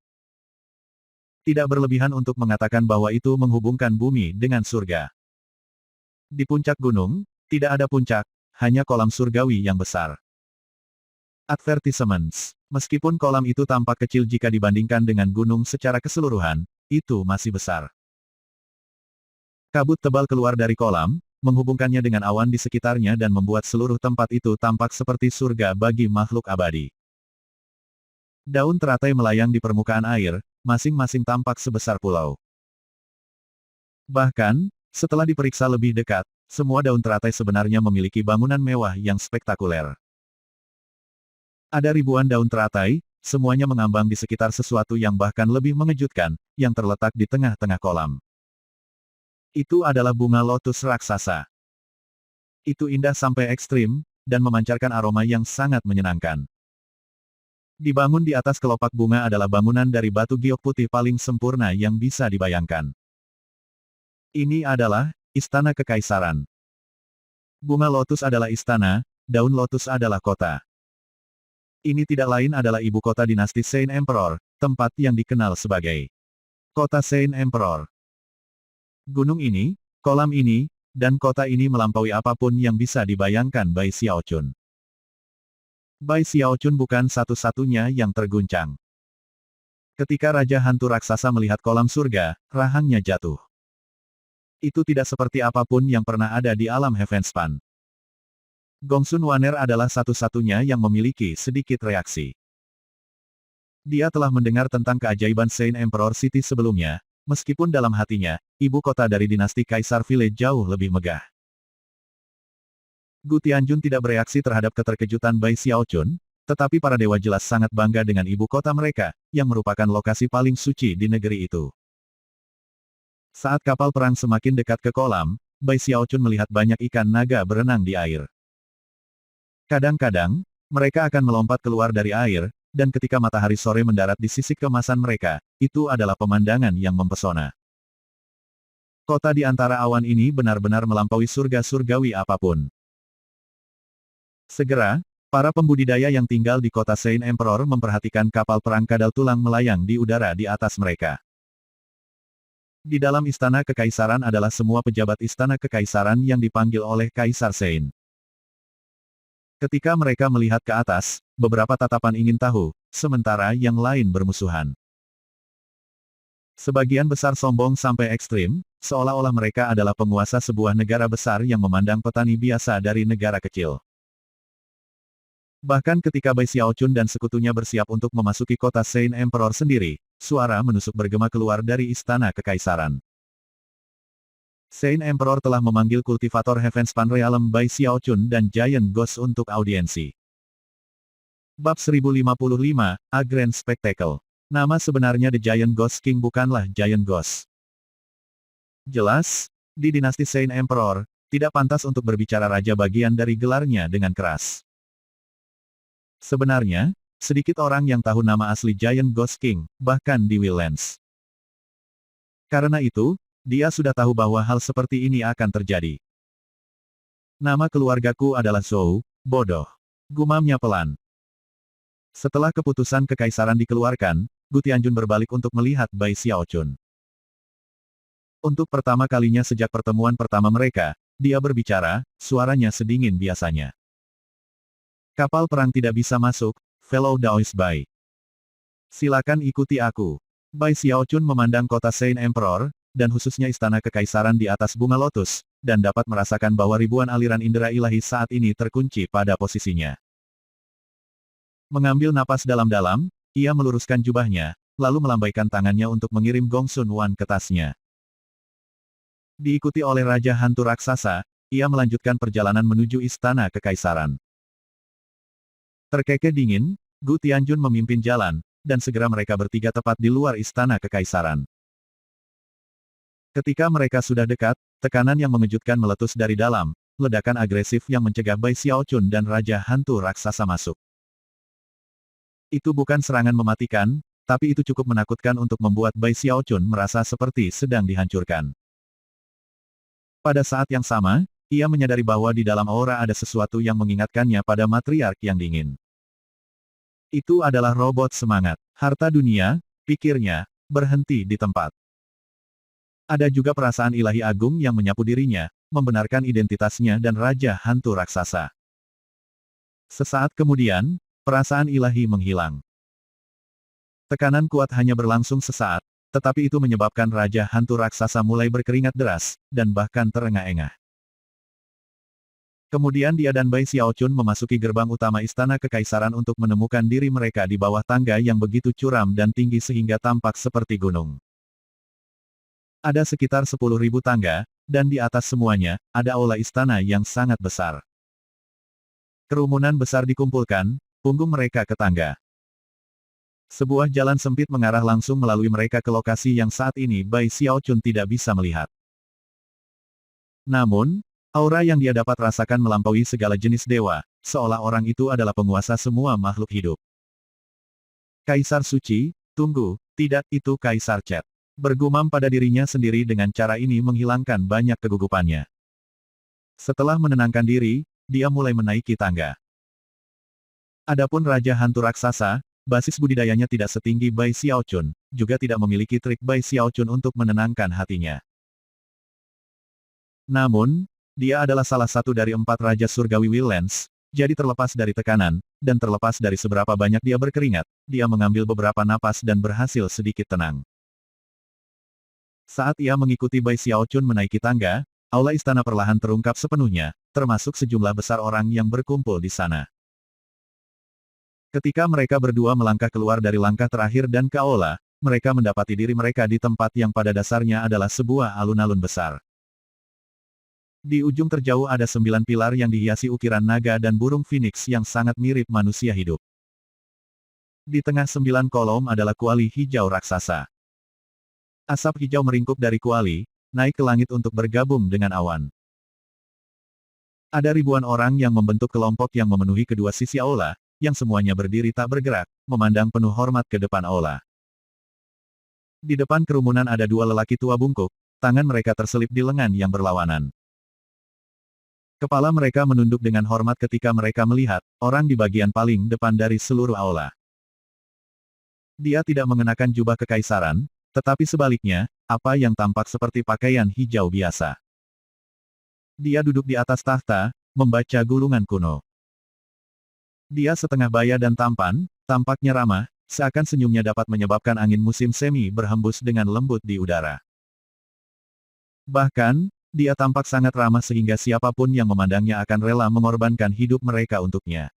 Speaker 1: Tidak berlebihan untuk mengatakan bahwa itu menghubungkan bumi dengan surga. Di puncak gunung, tidak ada puncak, hanya kolam surgawi yang besar. Advertisements. Meskipun kolam itu tampak kecil jika dibandingkan dengan gunung secara keseluruhan, itu masih besar. Kabut tebal keluar dari kolam, menghubungkannya dengan awan di sekitarnya dan membuat seluruh tempat itu tampak seperti surga bagi makhluk abadi. Daun teratai melayang di permukaan air, masing-masing tampak sebesar pulau. Bahkan, setelah diperiksa lebih dekat, semua daun teratai sebenarnya memiliki bangunan mewah yang spektakuler. Ada ribuan daun teratai, semuanya mengambang di sekitar sesuatu yang bahkan lebih mengejutkan, yang terletak di tengah-tengah kolam. Itu adalah bunga lotus raksasa. Itu indah sampai ekstrim, dan memancarkan aroma yang sangat menyenangkan. Dibangun di atas kelopak bunga adalah bangunan dari batu giok putih paling sempurna yang bisa dibayangkan. Ini adalah istana kekaisaran. Bunga lotus adalah istana, daun lotus adalah kota. Ini tidak lain adalah ibu kota dinasti Saint Emperor, tempat yang dikenal sebagai kota Saint Emperor. Gunung ini, kolam ini, dan kota ini melampaui apapun yang bisa dibayangkan Bai Xiaochun. Bai Xiaochun bukan satu-satunya yang terguncang. Ketika Raja Hantu Raksasa melihat kolam surga, rahangnya jatuh. Itu tidak seperti apapun yang pernah ada di alam Heavenspan. Gongsun Wanner adalah satu-satunya yang memiliki sedikit reaksi. Dia telah mendengar tentang keajaiban Saint Emperor City sebelumnya, meskipun dalam hatinya, ibu kota dari dinasti Kaisar Village jauh lebih megah. Gu Tianjun tidak bereaksi terhadap keterkejutan Bai Xiaochun, tetapi para dewa jelas sangat bangga dengan ibu kota mereka, yang merupakan lokasi paling suci di negeri itu. Saat kapal perang semakin dekat ke kolam, Bai Xiaochun melihat banyak ikan naga berenang di air. Kadang-kadang, mereka akan melompat keluar dari air, dan ketika matahari sore mendarat di sisik kemasan mereka, itu adalah pemandangan yang mempesona. Kota di antara awan ini benar-benar melampaui surga surgawi apapun. Segera, para pembudidaya yang tinggal di kota Saint Emperor memperhatikan kapal perang kadal tulang melayang di udara di atas mereka. Di dalam istana kekaisaran adalah semua pejabat istana kekaisaran yang dipanggil oleh Kaisar Saint. Ketika mereka melihat ke atas, beberapa tatapan ingin tahu, sementara yang lain bermusuhan. Sebagian besar sombong sampai ekstrim, seolah-olah mereka adalah penguasa sebuah negara besar yang memandang petani biasa dari negara kecil. Bahkan ketika Bai Xiaochun dan sekutunya bersiap untuk memasuki kota Saint Emperor sendiri, suara menusuk bergema keluar dari istana kekaisaran. Saint Emperor telah memanggil kultivator Heavenspan Realm Bai Xiaochun dan Giant Ghost untuk audiensi. Bab 1055, A Grand Spectacle. Nama sebenarnya The Giant Ghost King bukanlah Giant Ghost. Jelas, di dinasti Saint Emperor, tidak pantas untuk berbicara raja bagian dari gelarnya dengan keras. Sebenarnya, sedikit orang yang tahu nama asli Giant Ghost King, bahkan di Willlands. Karena itu, dia sudah tahu bahwa hal seperti ini akan terjadi. Nama keluargaku adalah Zhou, bodoh. Gumamnya pelan. Setelah keputusan kekaisaran dikeluarkan, Gu Tianjun berbalik untuk melihat Bai Xiaochun. Untuk pertama kalinya sejak pertemuan pertama mereka, dia berbicara, suaranya sedingin biasanya. Kapal perang tidak bisa masuk, fellow Daoist Bai. Silakan ikuti aku. Bai Xiaochun memandang kota Saint Emperor, dan khususnya istana kekaisaran di atas bunga lotus, dan dapat merasakan bahwa ribuan aliran indera ilahi saat ini terkunci pada posisinya. Mengambil napas dalam-dalam, ia meluruskan jubahnya, lalu melambaikan tangannya untuk mengirim Gongsun Wan ke tasnya. Diikuti oleh Raja Hantu Raksasa, ia melanjutkan perjalanan menuju istana kekaisaran. Terkekeh dingin, Gu Tianjun memimpin jalan, dan segera mereka bertiga tepat di luar istana kekaisaran. Ketika mereka sudah dekat, tekanan yang mengejutkan meletus dari dalam, ledakan agresif yang mencegah Bai Xiaochun dan Raja Hantu Raksasa masuk. Itu bukan serangan mematikan, tapi itu cukup menakutkan untuk membuat Bai Xiaochun merasa seperti sedang dihancurkan. Pada saat yang sama, ia menyadari bahwa di dalam aura ada sesuatu yang mengingatkannya pada matriark yang dingin. Itu adalah robot semangat. Harta dunia, pikirnya, berhenti di tempat. Ada juga perasaan ilahi agung yang menyapu dirinya, membenarkan identitasnya dan Raja Hantu Raksasa. Sesaat kemudian, perasaan ilahi menghilang. Tekanan kuat hanya berlangsung sesaat, tetapi itu menyebabkan Raja Hantu Raksasa mulai berkeringat deras, dan bahkan terengah-engah. Kemudian dia dan Bai Xiaochun memasuki gerbang utama Istana Kekaisaran untuk menemukan diri mereka di bawah tangga yang begitu curam dan tinggi sehingga tampak seperti gunung. Ada sekitar 10.000 tangga, dan di atas semuanya, ada aula istana yang sangat besar. Kerumunan besar dikumpulkan, punggung mereka ke tangga. Sebuah jalan sempit mengarah langsung melalui mereka ke lokasi yang saat ini Bai Xiaochun tidak bisa melihat. Namun, aura yang dia dapat rasakan melampaui segala jenis dewa, seolah orang itu adalah penguasa semua makhluk hidup. Kaisar Suci, tunggu, tidak, itu Kaisar Chet. Bergumam pada dirinya sendiri dengan cara ini menghilangkan banyak kegugupannya. Setelah menenangkan diri, dia mulai menaiki tangga. Adapun Raja Hantu Raksasa, basis budidayanya tidak setinggi Bai Xiaochun, juga tidak memiliki trik Bai Xiaochun untuk menenangkan hatinya. Namun, dia adalah salah satu dari 4 Raja Surgawi Willens, jadi terlepas dari tekanan, dan terlepas dari seberapa banyak dia berkeringat, dia mengambil beberapa napas dan berhasil sedikit tenang. Saat ia mengikuti Bai Xiaochun menaiki tangga, aula istana perlahan terungkap sepenuhnya, termasuk sejumlah besar orang yang berkumpul di sana. Ketika mereka berdua melangkah keluar dari langkah terakhir dan ke aula, mereka mendapati diri mereka di tempat yang pada dasarnya adalah sebuah alun-alun besar. Di ujung terjauh ada 9 pilar yang dihiasi ukiran naga dan burung phoenix yang sangat mirip manusia hidup. Di tengah 9 kolom adalah kuali hijau raksasa. Asap hijau meringkuk dari kuali, naik ke langit untuk bergabung dengan awan. Ada ribuan orang yang membentuk kelompok yang memenuhi kedua sisi aula, yang semuanya berdiri tak bergerak, memandang penuh hormat ke depan aula. Di depan kerumunan ada 2 lelaki tua bungkuk, tangan mereka terselip di lengan yang berlawanan. Kepala mereka menunduk dengan hormat ketika mereka melihat orang di bagian paling depan dari seluruh aula. Dia tidak mengenakan jubah kekaisaran, tetapi sebaliknya, apa yang tampak seperti pakaian hijau biasa. Dia duduk di atas tahta, membaca gulungan kuno. Dia setengah baya dan tampan, tampaknya ramah, seakan senyumnya dapat menyebabkan angin musim semi berhembus dengan lembut di udara. Bahkan, dia tampak sangat ramah sehingga siapapun yang memandangnya akan rela mengorbankan hidup mereka untuknya.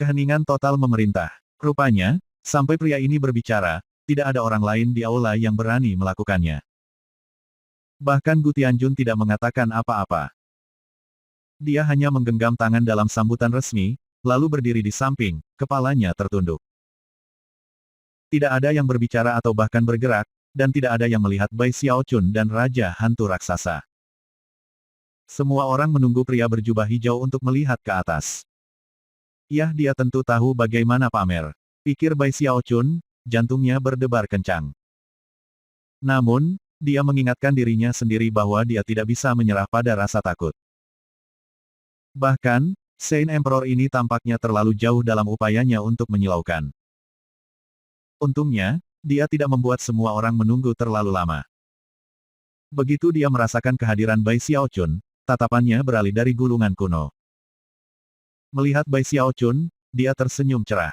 Speaker 1: Keheningan total memerintah. Rupanya, sampai pria ini berbicara, tidak ada orang lain di aula yang berani melakukannya. Bahkan Gu Tianjun tidak mengatakan apa-apa. Dia hanya menggenggam tangan dalam sambutan resmi, lalu berdiri di samping, kepalanya tertunduk. Tidak ada yang berbicara atau bahkan bergerak, dan tidak ada yang melihat Bai Xiaochun dan Raja Hantu Raksasa. Semua orang menunggu pria berjubah hijau untuk melihat ke atas. Yah, dia tentu tahu bagaimana pamer, pikir Bai Xiaochun, jantungnya berdebar kencang. Namun, dia mengingatkan dirinya sendiri bahwa dia tidak bisa menyerah pada rasa takut. Bahkan, Saint Emperor ini tampaknya terlalu jauh dalam upayanya untuk menyilaukan. Untungnya, dia tidak membuat semua orang menunggu terlalu lama. Begitu dia merasakan kehadiran Bai Xiaochun, tatapannya beralih dari gulungan kuno. Melihat Bai Xiaochun, dia tersenyum cerah.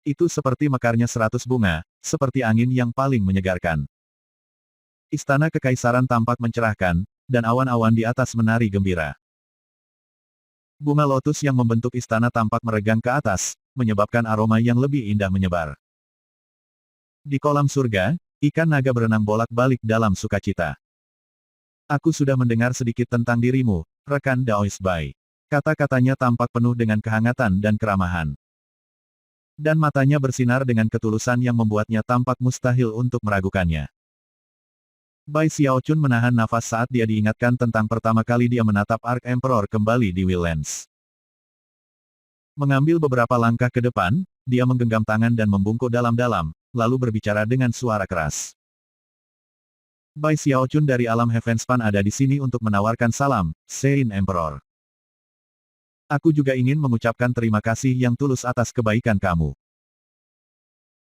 Speaker 1: Itu seperti mekarnya 100 bunga, seperti angin yang paling menyegarkan. Istana Kekaisaran tampak mencerahkan, dan awan-awan di atas menari gembira. Bunga lotus yang membentuk istana tampak meregang ke atas, menyebabkan aroma yang lebih indah menyebar. Di kolam surga, ikan naga berenang bolak-balik dalam sukacita. Aku sudah mendengar sedikit tentang dirimu, rekan Daois Bai. Kata-katanya tampak penuh dengan kehangatan dan keramahan. Dan matanya bersinar dengan ketulusan yang membuatnya tampak mustahil untuk meragukannya. Bai Xiaochun menahan nafas saat dia diingatkan tentang pertama kali dia menatap Arc Emperor kembali di Willens. Mengambil beberapa langkah ke depan, dia menggenggam tangan dan membungkuk dalam-dalam, lalu berbicara dengan suara keras. Bai Xiaochun dari alam Heavenspan ada di sini untuk menawarkan salam, Saint Emperor. Aku juga ingin mengucapkan terima kasih yang tulus atas kebaikan kamu.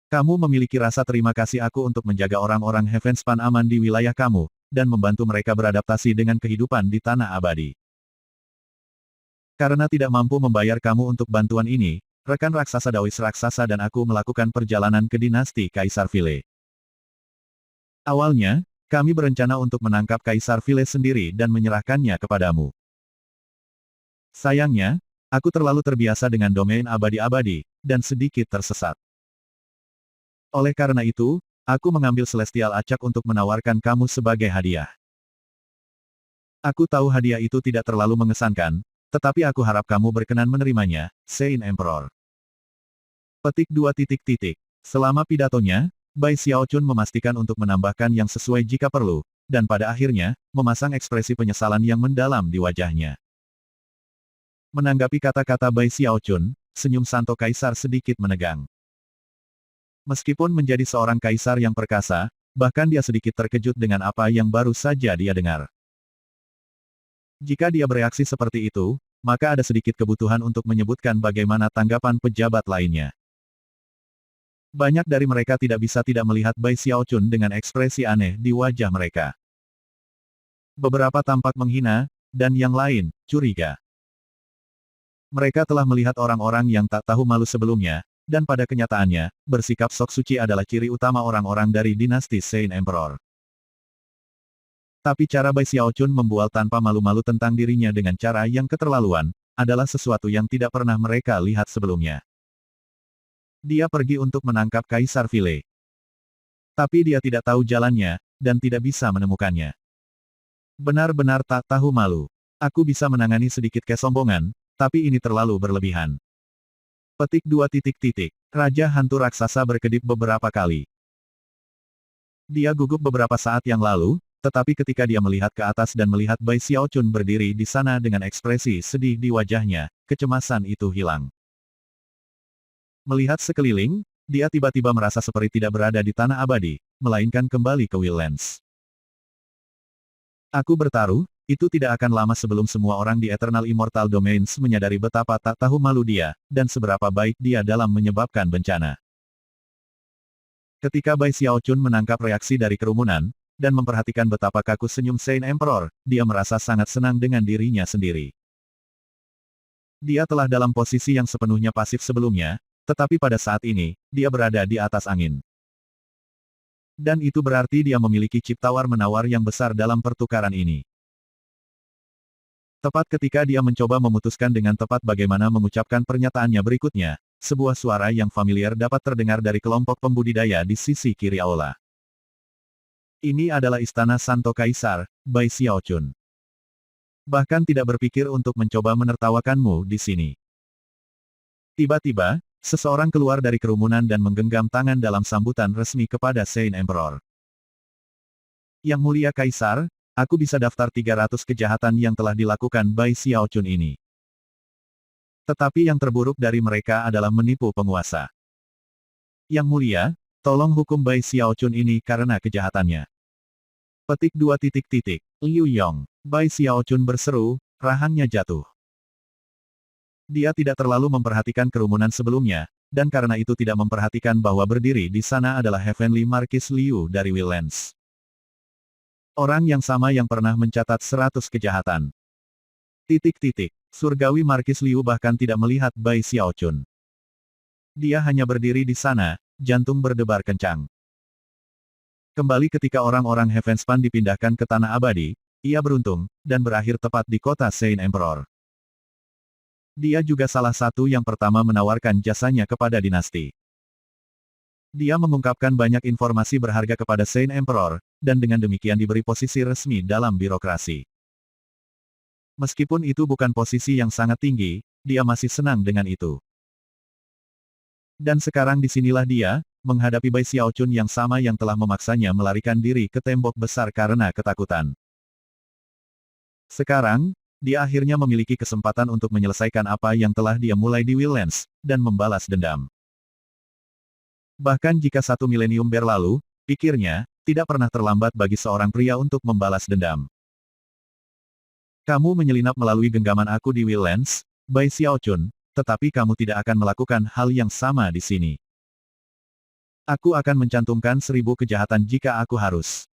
Speaker 1: Kamu memiliki rasa terima kasih aku untuk menjaga orang-orang Heavenspan aman di wilayah kamu, dan membantu mereka beradaptasi dengan kehidupan di tanah abadi. Karena tidak mampu membayar kamu untuk bantuan ini, rekan raksasa Daois raksasa dan aku melakukan perjalanan ke dinasti Kaisar Vile. Awalnya, kami berencana untuk menangkap Kaisar Vile sendiri dan menyerahkannya kepadamu. Sayangnya, aku terlalu terbiasa dengan domain abadi-abadi, dan sedikit tersesat. Oleh karena itu, aku mengambil Celestial Acak untuk menawarkan kamu sebagai hadiah. Aku tahu hadiah itu tidak terlalu mengesankan, tetapi aku harap kamu berkenan menerimanya, Saint Emperor. Petik 2. Selama pidatonya, Bai Xiaochun memastikan untuk menambahkan yang sesuai jika perlu, dan pada akhirnya, memasang ekspresi penyesalan yang mendalam di wajahnya. Menanggapi kata-kata Bai Xiaochun, senyum Santo Kaisar sedikit menegang. Meskipun menjadi seorang kaisar yang perkasa, bahkan dia sedikit terkejut dengan apa yang baru saja dia dengar. Jika dia bereaksi seperti itu, maka ada sedikit kebutuhan untuk menyebutkan bagaimana tanggapan pejabat lainnya. Banyak dari mereka tidak bisa tidak melihat Bai Xiaochun dengan ekspresi aneh di wajah mereka. Beberapa tampak menghina, dan yang lain, curiga. Mereka telah melihat orang-orang yang tak tahu malu sebelumnya, dan pada kenyataannya, bersikap sok suci adalah ciri utama orang-orang dari dinasti Saint Emperor. Tapi cara Bai Xiaochun membual tanpa malu-malu tentang dirinya dengan cara yang keterlaluan, adalah sesuatu yang tidak pernah mereka lihat sebelumnya. Dia pergi untuk menangkap Kaisar Vile. Tapi dia tidak tahu jalannya, dan tidak bisa menemukannya. Benar-benar tak tahu malu. Aku bisa menangani sedikit kesombongan, tapi ini terlalu berlebihan. Petik 2. Raja Hantu Raksasa berkedip beberapa kali. Dia gugup beberapa saat yang lalu, tetapi ketika dia melihat ke atas dan melihat Bai Xiaochun berdiri di sana dengan ekspresi sedih di wajahnya, kecemasan itu hilang. Melihat sekeliling, dia tiba-tiba merasa seperti tidak berada di tanah abadi, melainkan kembali ke Willens. Aku bertaruh, itu tidak akan lama sebelum semua orang di Eternal Immortal Domains menyadari betapa tak tahu malu dia, dan seberapa baik dia dalam menyebabkan bencana. Ketika Bai Xiaochun menangkap reaksi dari kerumunan, dan memperhatikan betapa kaku senyum Saint Emperor, dia merasa sangat senang dengan dirinya sendiri. Dia telah dalam posisi yang sepenuhnya pasif sebelumnya, tetapi pada saat ini, dia berada di atas angin. Dan itu berarti dia memiliki chip tawar-menawar yang besar dalam pertukaran ini. Tepat ketika dia mencoba memutuskan dengan tepat bagaimana mengucapkan pernyataannya berikutnya, sebuah suara yang familiar dapat terdengar dari kelompok pembudidaya di sisi kiri aula. Ini adalah istana Santo Kaisar, Bai Xiaochun. Bahkan tidak berpikir untuk mencoba menertawakanmu di sini. Tiba-tiba, seseorang keluar dari kerumunan dan menggenggam tangan dalam sambutan resmi kepada Saint Emperor. Yang mulia Kaisar, aku bisa daftar 300 kejahatan yang telah dilakukan Bai Xiaochun ini. Tetapi yang terburuk dari mereka adalah menipu penguasa. Yang mulia, tolong hukum Bai Xiaochun ini karena kejahatannya. Petik 2. Liu Yong. Bai Xiaochun berseru, rahangnya jatuh. Dia tidak terlalu memperhatikan kerumunan sebelumnya, dan karena itu tidak memperhatikan bahwa berdiri di sana adalah Heavenly Marquis Liu dari Willens. Orang yang sama yang pernah mencatat 100 kejahatan. Surgawi Markis Liu bahkan tidak melihat Bai Xiaochun. Dia hanya berdiri di sana, jantung berdebar kencang. Kembali ketika orang-orang Heavenspan dipindahkan ke Tanah Abadi, ia beruntung, dan berakhir tepat di kota Saint Emperor. Dia juga salah satu yang pertama menawarkan jasanya kepada dinasti. Dia mengungkapkan banyak informasi berharga kepada Saint Emperor, dan dengan demikian diberi posisi resmi dalam birokrasi. Meskipun itu bukan posisi yang sangat tinggi, dia masih senang dengan itu. Dan sekarang disinilah dia, menghadapi Bai Xiaochun yang sama yang telah memaksanya melarikan diri ke tembok besar karena ketakutan. Sekarang, dia akhirnya memiliki kesempatan untuk menyelesaikan apa yang telah dia mulai di Willens, dan membalas dendam. Bahkan jika 1 milenium berlalu, pikirnya, tidak pernah terlambat bagi seorang pria untuk membalas dendam. Kamu menyelinap melalui genggaman aku di Willens, Bai Xiaochun, tetapi kamu tidak akan melakukan hal yang sama di sini. Aku akan mencantumkan 1000 kejahatan jika aku harus.